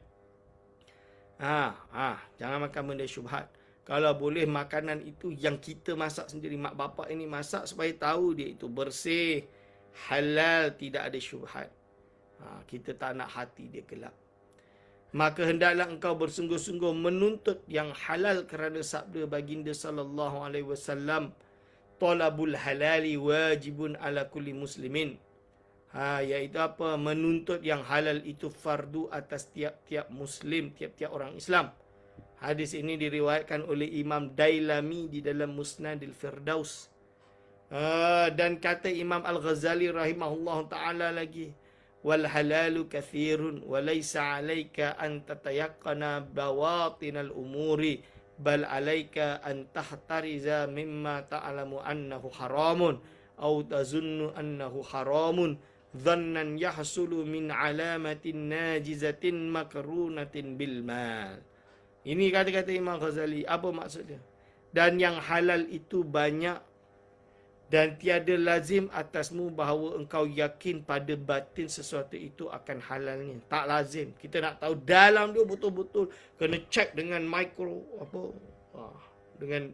Jangan makan benda syubhat. Kalau boleh makanan itu yang kita masak sendiri, mak bapak ini masak supaya tahu dia itu bersih, halal, tidak ada syubhat. Kita tak nak hati dia gelap. Maka hendaklah engkau bersungguh-sungguh menuntut yang halal kerana sabda baginda sallallahu alaihi wasallam, talabul halali wajibun ala kulli muslimin. Iaitu apa? Menuntut yang halal itu fardu atas tiap-tiap muslim, tiap-tiap orang Islam. Hadis ini diriwayatkan oleh Imam Dailami di dalam Musnadil Firdaus. Dan kata Imam Al-Ghazali rahimahullah ta'ala lagi, wal halalu kathirun wa laysa alayka an tatayaqqana bawatinal umuri bal alayka an tahtariza mimma ta'lamu annahu haramun au tazunnu annahu haramun dhannan yahsulu min alamatin najizatin makrunatin bil mal. Ini kata-kata Imam Ghazali. Apa maksudnya? Dan yang halal itu banyak dan tiada lazim atasmu bahawa engkau yakin pada batin sesuatu itu akan halalnya. Tak lazim. Kita nak tahu dalam dia betul-betul kena check dengan dengan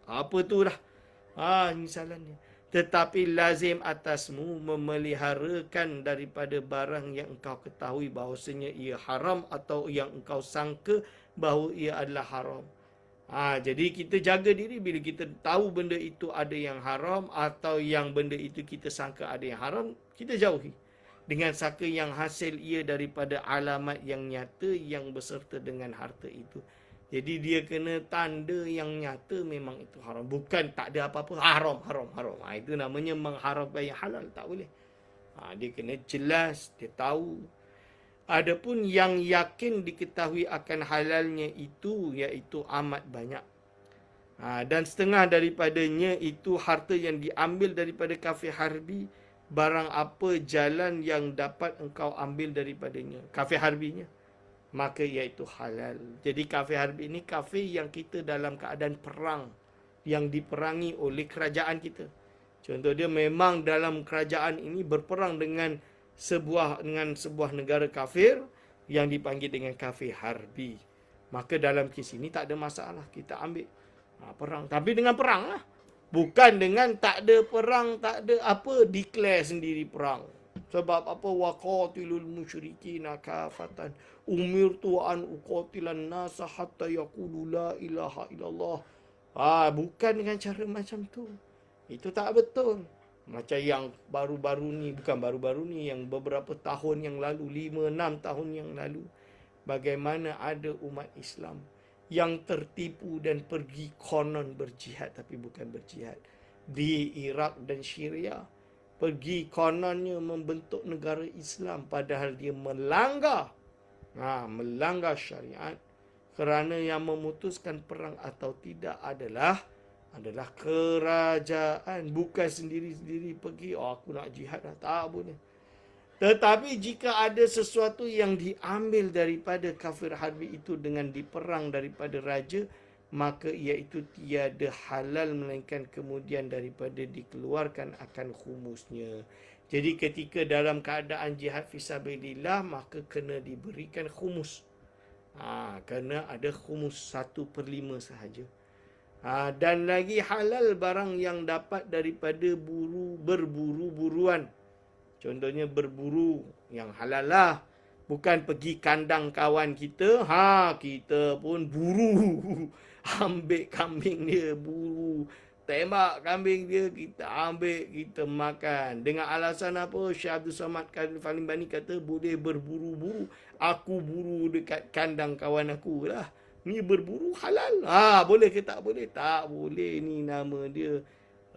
apa tu dah. Misalnya. Tetapi lazim atasmu memeliharakan daripada barang yang engkau ketahui bahawasanya ia haram atau yang engkau sangka bahawa ia adalah haram. Jadi kita jaga diri bila kita tahu benda itu ada yang haram atau yang benda itu kita sangka ada yang haram, kita jauhi. Dengan sangka yang hasil ia daripada alamat yang nyata yang berserta dengan harta itu. Jadi dia kena tanda yang nyata memang itu haram. Bukan tak ada apa-apa, haram. Itu namanya mengharamkan yang halal, tak boleh. Dia kena jelas, dia tahu. Adapun yang yakin diketahui akan halalnya itu iaitu amat banyak. Dan setengah daripadanya itu harta yang diambil daripada kafir harbi, barang apa jalan yang dapat engkau ambil daripadanya, kafir harbinya, maka iaitu halal. Jadi kafir harbi ini kafir yang kita dalam keadaan perang, yang diperangi oleh kerajaan kita. Contoh dia memang dalam kerajaan ini berperang dengan sebuah negara kafir yang dipanggil dengan kafir harbi. Maka dalam kes ini tak ada masalah, kita ambil perang. Tapi dengan perang lah. Bukan dengan tak ada perang, tak ada apa, declare sendiri perang. Sebab apa? Waqatilul musyrikin kafatan. Umirtu an uqatilan nasa hatta yaqulu la ilaha illallah. Bukan dengan cara macam tu. Itu tak betul. Macam yang baru-baru ni, bukan baru-baru ni, yang beberapa tahun yang lalu, 5-6 tahun yang lalu, bagaimana ada umat Islam yang tertipu dan pergi konon berjihad tapi bukan berjihad di Iraq dan Syria. Pergi kononnya membentuk negara Islam padahal dia melanggar syariat, kerana yang memutuskan perang atau tidak adalah kerajaan, bukan sendiri-sendiri pergi aku nak jihad dah, tak boleh. Tetapi jika ada sesuatu yang diambil daripada kafir harbi itu dengan diperang daripada raja, maka iaitu tiada halal melainkan kemudian daripada dikeluarkan akan khumusnya. Jadi ketika dalam keadaan jihad fisabilillah, maka kena diberikan khumus. Kena ada khumus 1/5 sahaja. Dan lagi halal barang yang dapat daripada berburu-buruan. Contohnya berburu yang halal lah. Bukan pergi kandang kawan kita, kita pun buru. Ambil kambing dia, buru. Tembak kambing dia, kita ambil, kita makan. Dengan alasan apa? Syekh Abdul Samad Falimbani kata boleh berburu-buru. Aku buru dekat kandang kawan aku lah. Ni berburu halal. Boleh ke tak boleh? Tak boleh. Ni nama dia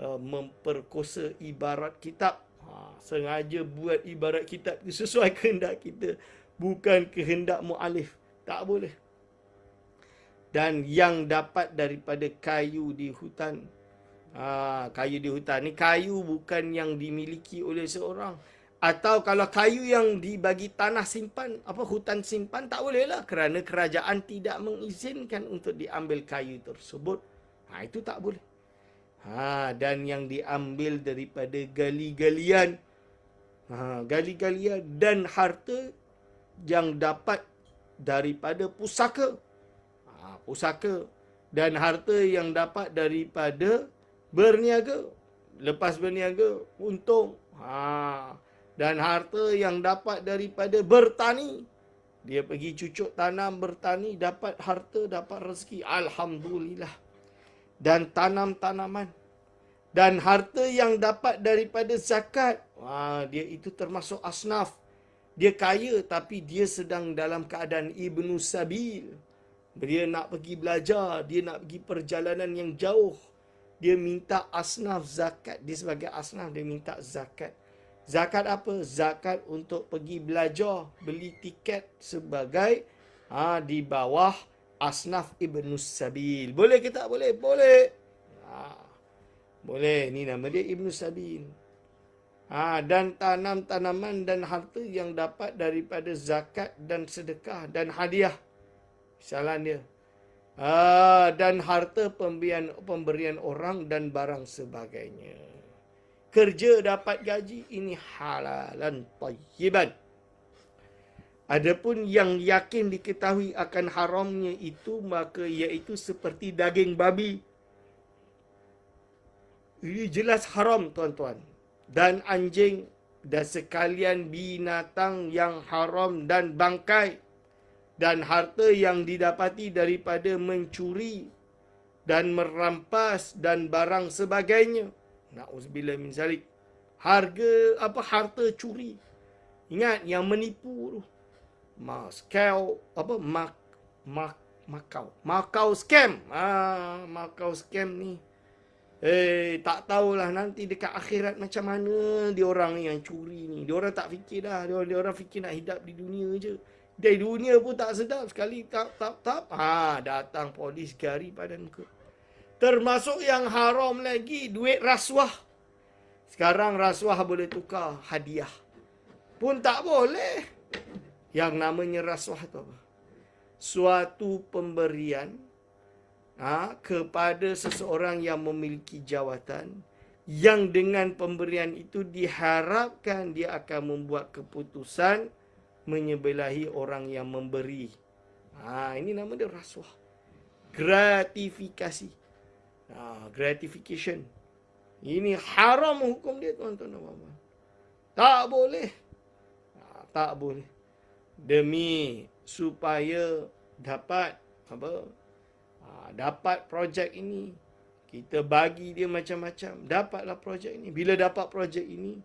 memperkosa ibarat kitab. Sengaja buat ibarat kitab itu sesuai kehendak kita, bukan kehendak mu'alif. Tak boleh. Dan yang dapat daripada kayu di hutan. Kayu di hutan ni kayu bukan yang dimiliki oleh seorang. Atau kalau kayu yang dibagi tanah simpan, hutan simpan, tak boleh lah. Kerana kerajaan tidak mengizinkan untuk diambil kayu tersebut. Itu tak boleh. Dan yang diambil daripada gali-galian. Gali-galian dan harta yang dapat daripada pusaka. Pusaka. Dan harta yang dapat daripada berniaga. Lepas berniaga, untung. Dan harta yang dapat daripada bertani. Dia pergi cucuk tanam, bertani, dapat harta, dapat rezeki. Alhamdulillah. Dan tanam-tanaman. Dan harta yang dapat daripada zakat. Dia itu termasuk asnaf. Dia kaya tapi dia sedang dalam keadaan ibnu sabil. Dia nak pergi belajar, dia nak pergi perjalanan yang jauh. Dia minta asnaf zakat. Dia sebagai asnaf, dia minta zakat. Zakat apa? Zakat untuk pergi belajar, beli tiket sebagai di bawah asnaf ibnu sabil. Boleh ke tak boleh? Boleh. Boleh. Ni nama dia ibnu sabil. Dan tanam-tanaman dan harta yang dapat daripada zakat dan sedekah dan hadiah. Salah dia. Dan harta pemberian orang dan barang sebagainya. Kerja dapat gaji, ini halalan tayyiban. Adapun yang yakin diketahui akan haramnya itu, maka iaitu seperti daging babi. Ini jelas haram, tuan-tuan. Dan anjing dan sekalian binatang yang haram dan bangkai. Dan harta yang didapati daripada mencuri dan merampas dan barang sebagainya. Na'udzubillah min zalik. Harta curi. Ingat yang menipu tu. Macau scam. Macau scam ni. Tak tahulah nanti dekat akhirat macam mana dia orang yang curi ni. Dia orang tak fikir dah. Dia orang fikir nak hidup di dunia je. Dari dunia pun tak sedap. Sekali tap. Datang polis gari pada muka. Termasuk yang haram lagi, duit rasuah. Sekarang rasuah boleh tukar hadiah. Pun tak boleh. Yang namanya rasuah tu apa? Suatu pemberian kepada seseorang yang memiliki jawatan, yang dengan pemberian itu diharapkan dia akan membuat keputusan menyebelahi orang yang memberi. Ini nama dia rasuah. Gratifikasi. Gratification. Ini haram hukum dia, tuan-tuan dan puan-puan. Tak boleh. Tak boleh. Demi supaya dapat dapat projek ini, kita bagi dia macam-macam. Dapatlah projek ini. Bila dapat projek ini,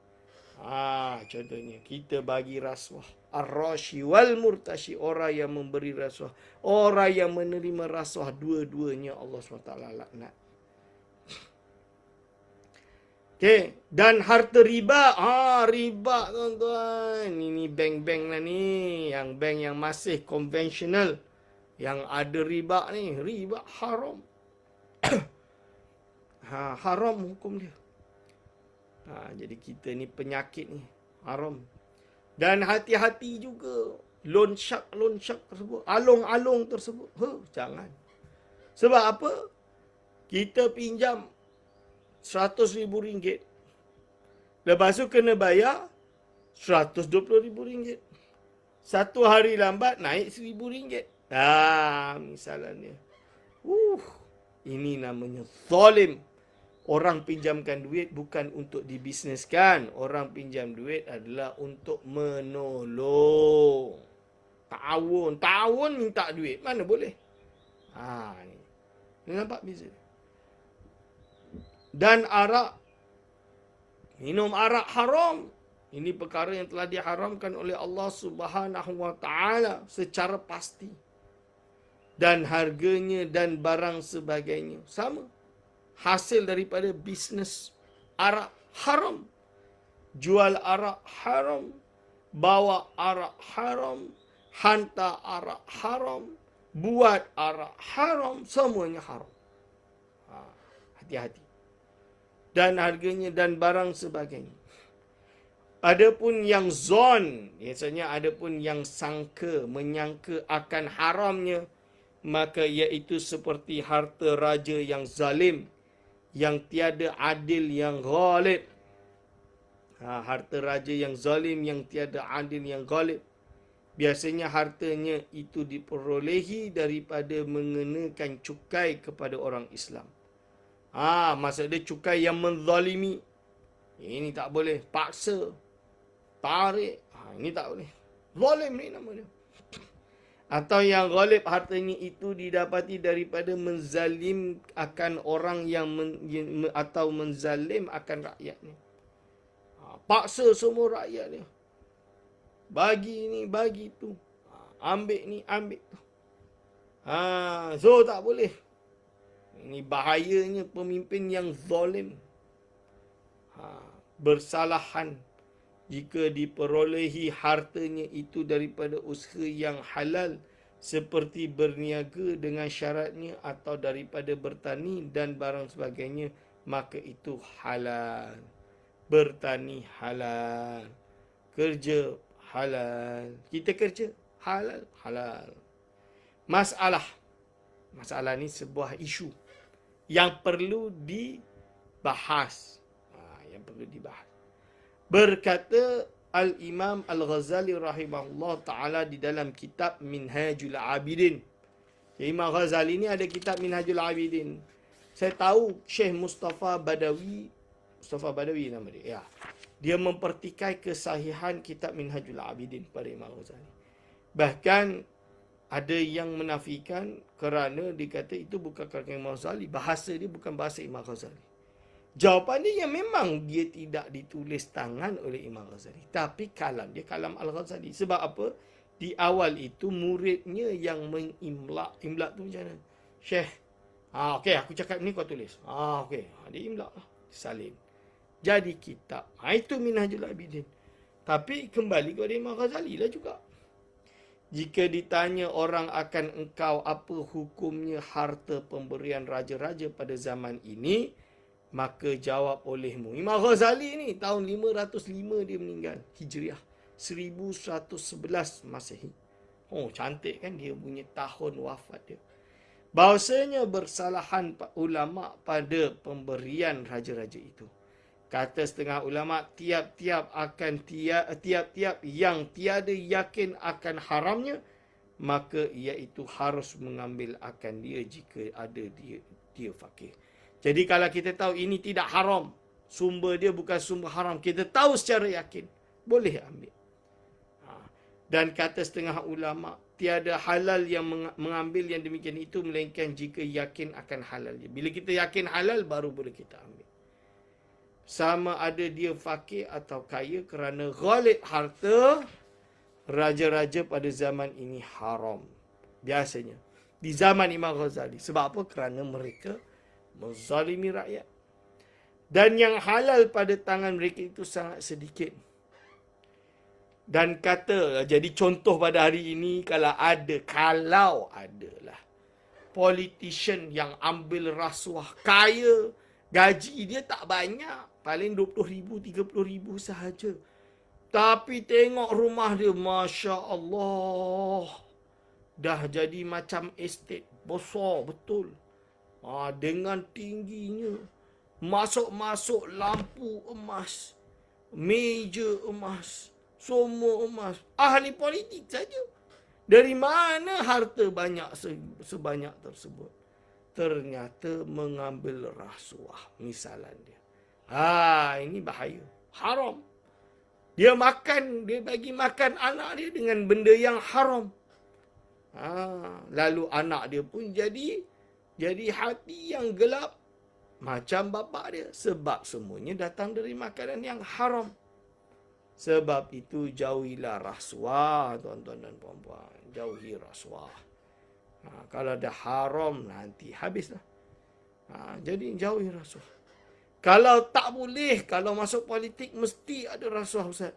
contohnya kita bagi rasuah. Ar-rashi wal murtashi, orang yang memberi rasuah, orang yang menerima rasuah, dua-duanya Allah SWT laknat. Okey, dan harta riba. Riba, tuan-tuan. Ini bank-bank lah ni, yang bank yang masih konvensional, yang ada riba ni, riba haram. Haram hukum dia. Jadi kita ni penyakit ni, haram. Dan hati-hati juga loan shark tersebut, alung-alung tersebut. Jangan. Sebab apa? Kita pinjam RM100,000. Lepas tu kena bayar RM120,000. Satu hari lambat naik RM1,000. Misalnya. Ini namanya zalim. Orang pinjamkan duit bukan untuk dibisneskan. Orang pinjam duit adalah untuk menolong. Ta'awun minta duit. Mana boleh? Ni nampak beza. Dan arak. Minum arak haram. Ini perkara yang telah diharamkan oleh Allah Subhanahu wa taala secara pasti. Dan harganya dan barang sebagainya sama. Hasil daripada bisnes arak haram. Jual arak haram. Bawa arak haram. Hantar arak haram. Buat arak haram. Semuanya haram. Hati-hati. Dan harganya dan barang sebagainya. Adapun yang zon, biasanya adapun yang sangka, menyangka akan haramnya, maka iaitu seperti harta raja yang zalim, yang tiada adil, yang ghalib. Harta raja yang zalim, yang tiada adil, yang ghalib. Biasanya hartanya itu diperolehi daripada mengenakan cukai kepada orang Islam. Maksud dia cukai yang menzalimi. Ini tak boleh. Paksa. Tarik. Ini tak boleh. Zalim ni nama dia. Atau yang ghalib, hartanya itu didapati daripada menzalim akan orang yang atau menzalim akan rakyatnya. Paksa semua rakyat dia. Bagi ni, bagi tu. Ambil ni, ambil tu. So tak boleh. Ini bahayanya pemimpin yang zalim. Bersalahan jika diperolehi hartanya itu daripada usaha yang halal, seperti berniaga dengan syaratnya atau daripada bertani dan barang sebagainya, maka itu halal. Bertani halal. Kerja halal. Kita kerja halal. Masalah ni sebuah isu yang perlu dibahas. Berkata Al-Imam Al-Ghazali rahimahullah ta'ala di dalam kitab Minhajul Abidin. Imam Ghazali ni ada kitab Minhajul Abidin. Saya tahu Syekh Mustafa Badawi nama dia. Dia mempertikai kesahihan kitab Minhajul Abidin pada Imam Ghazali. Bahkan Ada yang menafikan kerana dikata itu bukan karangan Imam Ghazali. Bahasa dia bukan bahasa Imam Ghazali. Jawapan dia yang memang dia tidak ditulis tangan oleh Imam Ghazali. Tapi kalam dia kalam Al-Ghazali. Sebab apa? Di awal itu muridnya yang mengimlak. Imlak tu macam mana? Syekh, okey aku cakap ni kau tulis. Okey. Dia imlak lah. Salin. Jadi kitab. Itu Minhajul Abidin. Tapi kembali kepada Imam Ghazali lah juga. Jika ditanya orang akan engkau apa hukumnya harta pemberian raja-raja pada zaman ini, maka jawab olehmu. Imam Ghazali ni tahun 505 dia meninggal. Hijriah. 1111 Masehi. Oh, cantik kan dia punya tahun wafat dia. Bahawasanya bersalahan ulama pada pemberian raja-raja itu. Kata setengah ulama, tiap-tiap yang tiada yakin akan haramnya, maka iaitu harus mengambil akan dia jika ada dia fakir. Jadi kalau kita tahu ini tidak haram, sumber dia bukan sumber haram, kita tahu secara yakin, boleh ambil. Dan kata setengah ulama, tiada halal yang mengambil yang demikian itu melainkan jika yakin akan halalnya. Bila kita yakin halal, baru boleh kita ambil. Sama ada dia fakir atau kaya, kerana ghalib harta raja-raja pada zaman ini haram. Biasanya. Di zaman Imam Ghazali. Sebab apa? Kerana mereka menzalimi rakyat. Dan yang halal pada tangan mereka itu sangat sedikit. Dan kata, jadi contoh pada hari ini, kalau adalah politician yang ambil rasuah, kaya, gaji dia tak banyak, paling 20,000, 30,000 sahaja. Tapi tengok rumah dia, Masya Allah, dah jadi macam estate, besar betul. Dengan tingginya, masuk-masuk lampu emas, meja emas, semua emas. Ahli politik saja. Dari mana harta banyak sebanyak tersebut? Ternyata mengambil rasuah, misalan dia. Ini bahaya. Haram. Dia bagi makan anak dia dengan benda yang haram. Lalu anak dia pun jadi hati yang gelap macam bapa dia. Sebab semuanya datang dari makanan yang haram. Sebab itu jauhilah rasuah, tuan-tuan dan puan-puan. Jauhi rasuah. Kalau dah haram, nanti habislah. Jadi jauhi rasuah. Kalau tak boleh, kalau masuk politik, mesti ada rasuah, Ustaz.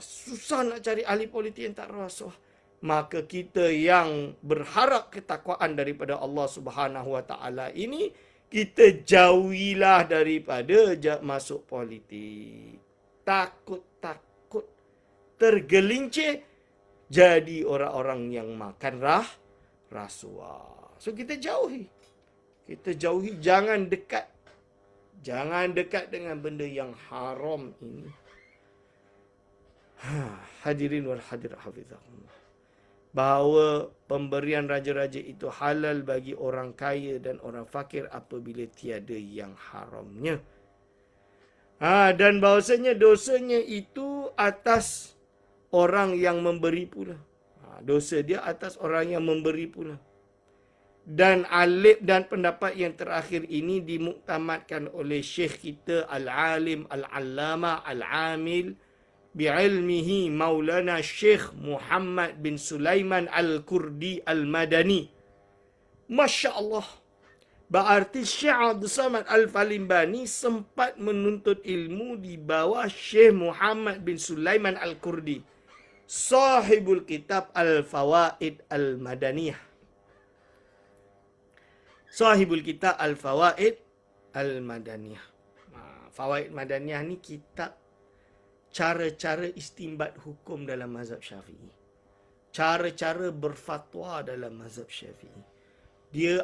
Susah nak cari ahli politik yang tak rasuah. Maka kita yang berharap ketakwaan daripada Allah Subhanahu Wa Taala ini, kita jauhilah daripada masuk politik. Takut tergelincir jadi orang-orang yang makan rasuah. So kita jauhi. Jangan dekat. Jangan dekat dengan benda yang haram ini. Hadirin wal hadirat hafizahullah. Bahawa pemberian raja-raja itu halal bagi orang kaya dan orang fakir apabila tiada yang haramnya. Dan bahawasanya dosanya itu atas orang yang memberi pula. Dosa dia atas orang yang memberi pula. Dan alif dan pendapat yang terakhir ini dimuktamadkan oleh Syekh kita Al-Alim Al-Allama Al-Amil bi'ilmihi Maulana Syekh Muhammad bin Sulaiman Al-Kurdi Al-Madani. Masya Allah. Berarti Syekh Abdul Samad Al-Falimbani sempat menuntut ilmu di bawah Syekh Muhammad bin Sulaiman Al-Kurdi, sahibul kitab Al-Fawaid Al-Madaniyah. Sahibul kitab Al-Fawaid Al-Madaniyah. Fawaid Madaniyah ni kitab cara-cara istimbat hukum dalam mazhab Syafi'i. Cara-cara berfatwa dalam mazhab Syafi'i. Dia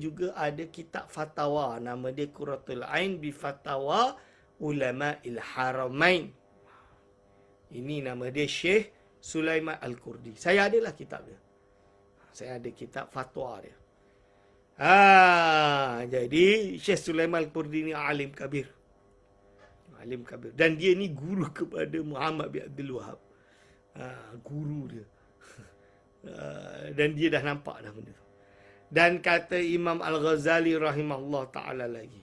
juga ada kitab fatwa, nama dia Qurratul Ain bi Fatawa Ulama'il Haramain. Ini nama dia Syekh Sulaiman Al-Kurdi. Saya adalah kitab dia. Saya ada kitab fatwa dia. Jadi Syekh Sulaiman Al-Kurdi ni alim kabir. Alim kabir. Dan dia ni guru kepada Muhammad bin Abdul Wahab. Guru dia. Dan dia dah nampak dah benda tu. Dan kata Imam Al-Ghazali rahimahullah ta'ala lagi,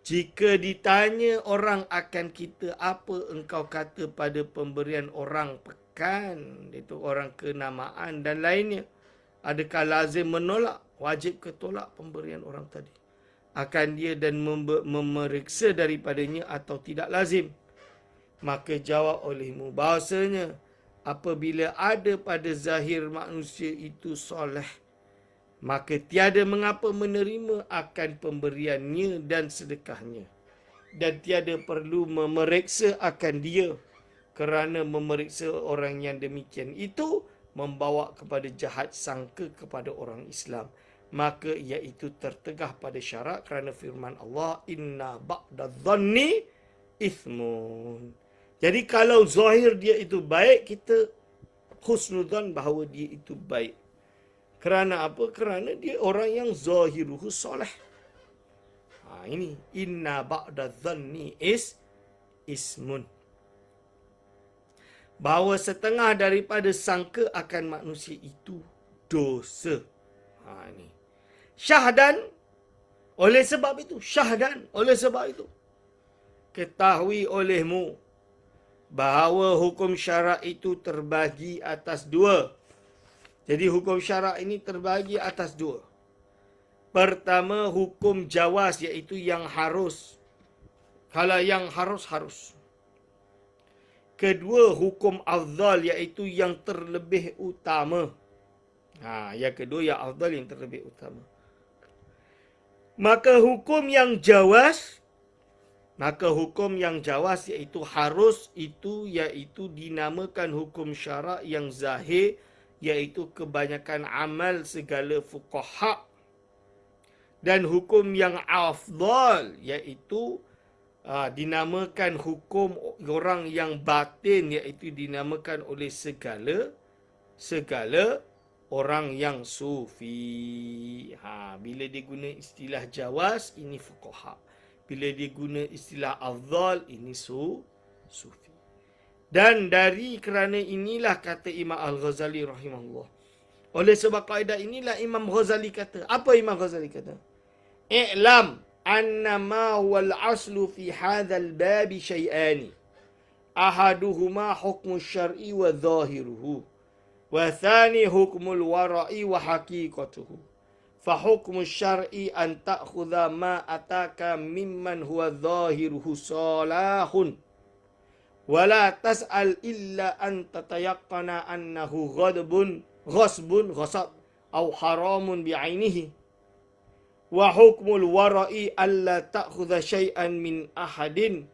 jika ditanya orang akan kita, apa engkau kata pada pemberian orang pekan, itu orang kenamaan dan lainnya, adakah lazim menolak, wajib ke tolak pemberian orang tadi akan dia dan memeriksa daripadanya atau tidak lazim? Maka jawab olehmu bahasanya apabila ada pada zahir manusia itu soleh, maka tiada mengapa menerima akan pemberiannya dan sedekahnya, dan tiada perlu memeriksa akan dia, kerana memeriksa orang yang demikian itu membawa kepada jahat sangka kepada orang Islam. Maka iaitu tertegah pada syarak kerana firman Allah, inna ba'dadh-dhanni ithmun. Jadi kalau zahir dia itu baik, kita husnudzan bahawa dia itu baik. Kerana apa? Kerana dia orang yang zahiruhu soleh. Ini inna ba'dadh-dhanni ismun. Bahawa setengah daripada sangka akan manusia itu dosa. Ini. Syahdan, oleh sebab itu, ketahui olehmu bahawa hukum syarak itu terbagi atas dua. Jadi hukum syarak ini terbagi atas dua. Pertama, hukum jawaz, iaitu yang harus. Kalau yang harus. Kedua, hukum afdal, iaitu yang terlebih utama. Yang kedua, yang afdal, yang terlebih utama. Maka hukum yang jawaz iaitu harus, iaitu dinamakan hukum syarak yang zahir, iaitu kebanyakan amal segala fuqaha. Dan hukum yang afdal iaitu dinamakan hukum orang yang batin, iaitu dinamakan oleh segala orang yang sufi. Bila dia guna istilah jawaz, ini fuqaha. Bila dia guna istilah afdal, ini sufi. Dan dari kerana inilah kata Imam Al-Ghazali rahimahullah. Oleh sebab kaedah inilah Imam Ghazali kata. Apa Imam Ghazali kata? I'lam annama wal aslu fi hadzal babi syai'ani. Ahaduhuma hukmu syar'i wa zahiruhu. Wa thani hukmul wara'i wa haqiqatuhu. Fa hukmu syar'i an ta'khudha ma ataka mimman huwa zahiruhu salahun. Wa la tas'al illa an tatayaqqana annahu ghasab aw haramun bi'ainihi. Wa hukmul wara'i alla ta'khudha syai'an min ahadin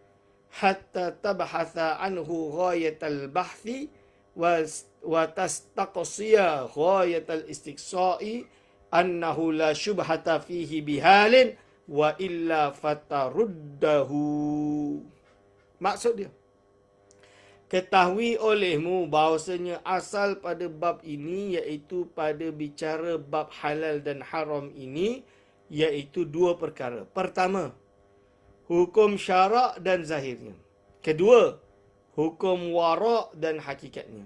hatta tabhatha anhu ghayatal bahthi wa tastaqsiya ghayatal istiqsa'i annahu la syubhata fihi bihalin wa illa fataruddahu. Maksud dia, ketahui olehmu bahawasanya asal pada bab ini, iaitu pada bicara bab halal dan haram ini, iaitu dua perkara. Pertama, hukum syarak dan zahirnya. Kedua, hukum wara' dan hakikatnya,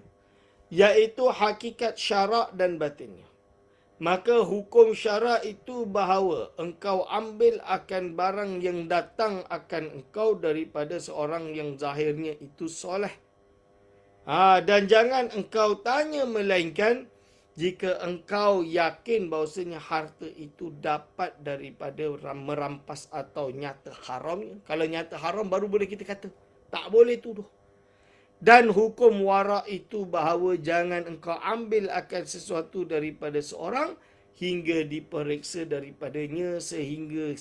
iaitu hakikat syarak dan batinnya. Maka hukum syarak itu bahawa engkau ambil akan barang yang datang akan engkau daripada seorang yang zahirnya itu soleh. Dan jangan engkau tanya melainkan jika engkau yakin bahawasanya harta itu dapat daripada merampas atau nyata haramnya. Kalau nyata haram baru boleh kita kata. Tak boleh tuduh. Dan hukum wara' itu bahawa jangan engkau ambil akan sesuatu daripada seorang hingga diperiksa daripadanya sehingga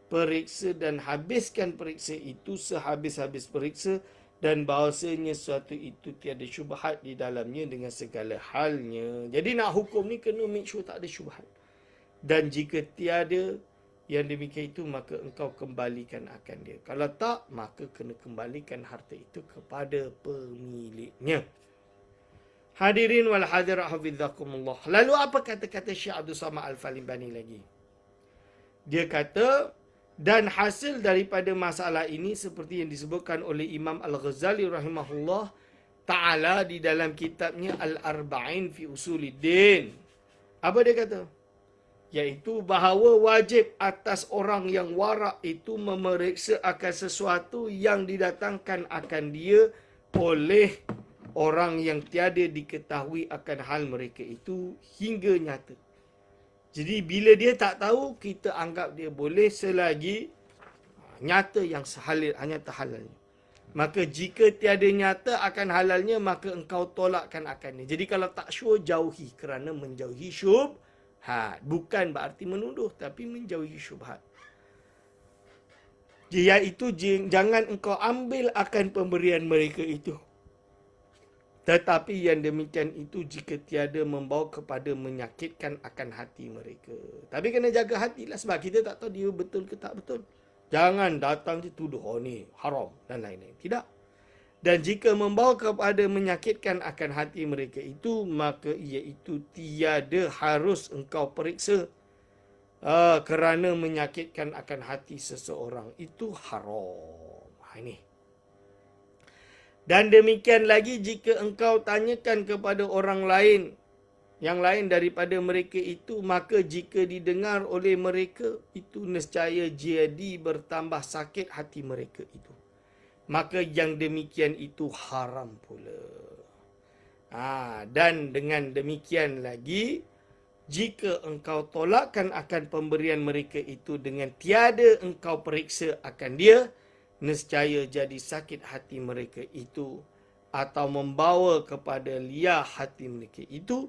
periksa dan habiskan periksa itu sehabis-habis periksa, dan bahawasanya sesuatu itu tiada syubhat di dalamnya dengan segala halnya. Jadi nak hukum ni kena make sure tak ada syubhat. Dan jika tiada yang demikian itu, maka engkau kembalikan akan dia. Kalau tak, maka kena kembalikan harta itu kepada pemiliknya. Hadirin wal hadirat hafizakumullah. Lalu apa kata-kata Syekh Abdul Samad Al-Falimbani lagi? Dia kata, dan hasil daripada masalah ini seperti yang disebutkan oleh Imam Al-Ghazali rahimahullah, Ta'ala di dalam kitabnya Al-Arba'in fi Usuluddin. Apa dia kata? Iaitu bahawa wajib atas orang yang warak itu memeriksa akan sesuatu yang didatangkan akan dia oleh orang yang tiada diketahui akan hal mereka itu hingga nyata. Jadi bila dia tak tahu, kita anggap dia boleh selagi nyata yang hanya halalnya. Maka jika tiada nyata akan halalnya, maka engkau tolakkan akannya. Jadi kalau tak sure, jauhi, kerana menjauhi syubhat. Bukan berarti menuduh, tapi menjauhi syubhat. Iaitu jangan engkau ambil akan pemberian mereka itu. Tetapi yang demikian itu jika tiada membawa kepada menyakitkan akan hati mereka. Tapi kena jaga hatilah, sebab kita tak tahu dia betul ke tak betul. Jangan datang je tuduh, oh ni haram dan lain-lain. Tidak. Dan jika membawa kepada menyakitkan akan hati mereka itu, maka iaitu tiada harus engkau periksa kerana menyakitkan akan hati seseorang. Itu haram. Ini. Dan demikian lagi jika engkau tanyakan kepada orang lain, yang lain daripada mereka itu, maka jika didengar oleh mereka, itu nescaya jadi bertambah sakit hati mereka itu. Maka yang demikian itu haram pula. Dan dengan demikian lagi, jika engkau tolakkan akan pemberian mereka itu dengan tiada engkau periksa akan dia, nescaya jadi sakit hati mereka itu atau membawa kepada liar hati mereka itu,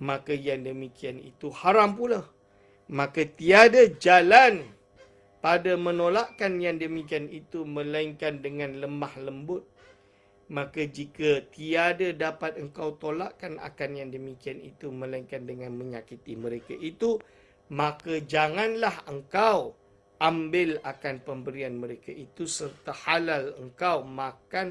maka yang demikian itu haram pula. Maka tiada jalan pada menolakkan yang demikian itu melainkan dengan lemah lembut. Maka jika tiada dapat engkau tolakkan akan yang demikian itu melainkan dengan menyakiti mereka itu, maka janganlah engkau ambil akan pemberian mereka itu serta halal engkau makan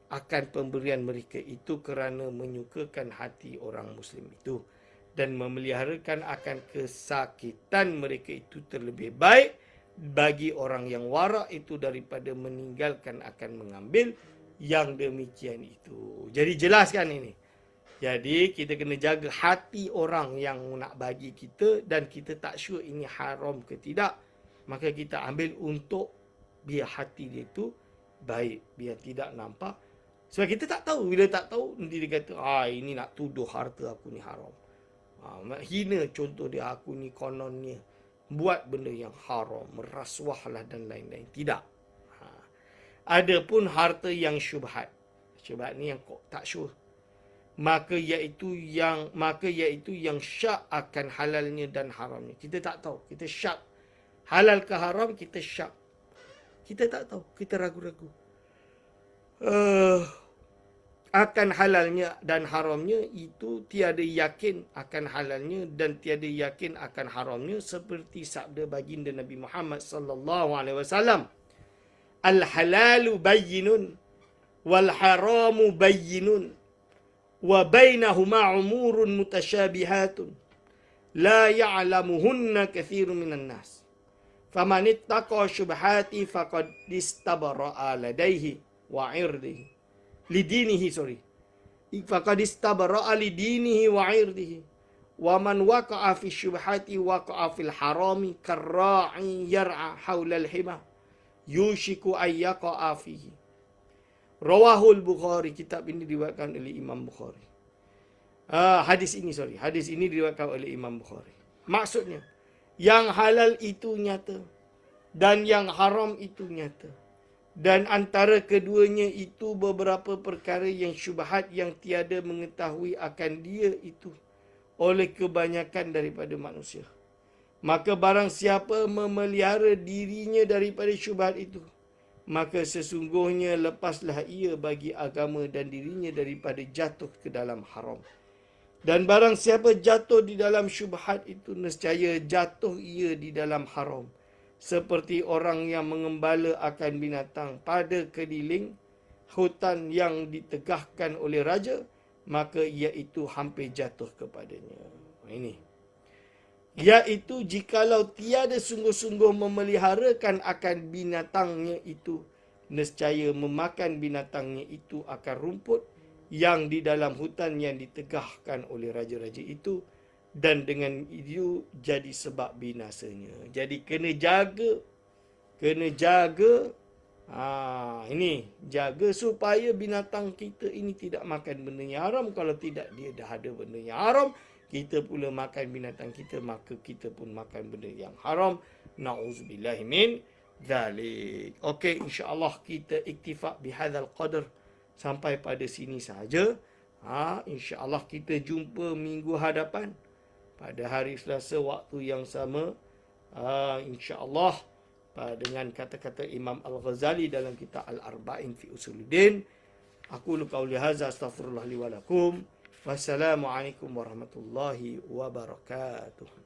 akan pemberian mereka itu kerana menyukakan hati orang Muslim itu dan memeliharakan akan kesakitan mereka itu terlebih baik bagi orang yang warak itu daripada meninggalkan akan mengambil yang demikian itu. Jadi jelaskan ini. Jadi kita kena jaga hati orang yang nak bagi kita dan kita tak sure ini haram ke tidak. Maka kita ambil untuk biar hati dia tu baik, biar tidak nampak. Sebab kita tak tahu, bila tak tahu nanti dia kata, ini nak tuduh harta aku ni haram. Hina contoh dia, aku ni kononnya buat benda yang haram, merasuahlah dan lain-lain. Tidak. Adapun harta yang syubhat. Syubhat ni yang kok tak sure. Maka iaitu yang syak akan halalnya dan haramnya. Kita tak tahu, kita syak. Halal ke haram, kita syak. Kita tak tahu, kita ragu-ragu. Akan halalnya dan haramnya itu tiada yakin akan halalnya dan tiada yakin akan haramnya seperti sabda baginda Nabi Muhammad sallallahu alaihi wasallam, al-halalu bayyinun wal haramu bayyinun wa bainahuma umurun mutasyabihatun la ya'lamuhunna katsirun minan nas faman ittaqa syubhati faqad istabara'a ladaihi wa 'irdihi faqad istabara'a lidinihi wa 'irdihi wa man waqa'a fi syubhati waqa'a fil harami karra'i yar'a haula al-hima yushiku ay yaqa'a fihi. Rawahul Bukhari. Kitab ini diriwayatkan oleh Imam Bukhari. Hadis ini diriwayatkan oleh Imam Bukhari. Maksudnya, yang halal itu nyata dan yang haram itu nyata. Dan antara keduanya itu beberapa perkara yang syubhat yang tiada mengetahui akan dia itu oleh kebanyakan daripada manusia. Maka barang siapa memelihara dirinya daripada syubhat itu, maka sesungguhnya lepaslah ia bagi agama dan dirinya daripada jatuh ke dalam haram. Dan barang siapa jatuh di dalam syubhat itu, nescaya jatuh ia di dalam haram. Seperti orang yang mengembala akan binatang pada keliling hutan yang ditegahkan oleh raja, maka ia itu hampir jatuh kepadanya. Ini. Iaitu jikalau tiada sungguh-sungguh memeliharakan akan binatangnya itu, nescaya memakan binatangnya itu akan rumput yang di dalam hutan yang ditegahkan oleh raja-raja itu, dan dengan itu jadi sebab binasanya. Jadi kena jaga. Ini jaga supaya binatang kita ini tidak makan benda yang haram. Kalau tidak, dia dah ada benda yang haram, kita pula makan binatang kita, maka kita pun makan benda yang haram. Na'udzubillahi min dzalik. Okey, insya-Allah kita iktifak bihadzal qadar sampai pada sini saja. Insya-Allah kita jumpa minggu hadapan pada hari Selasa waktu yang sama. Insya-Allah dengan kata-kata Imam Al-Ghazali dalam kitab Al-Arba'in fi Usuluddin. Aku qauli hadza, astaghfirullah li wa lakum. Wassalamualaikum warahmatullahi wabarakatuh.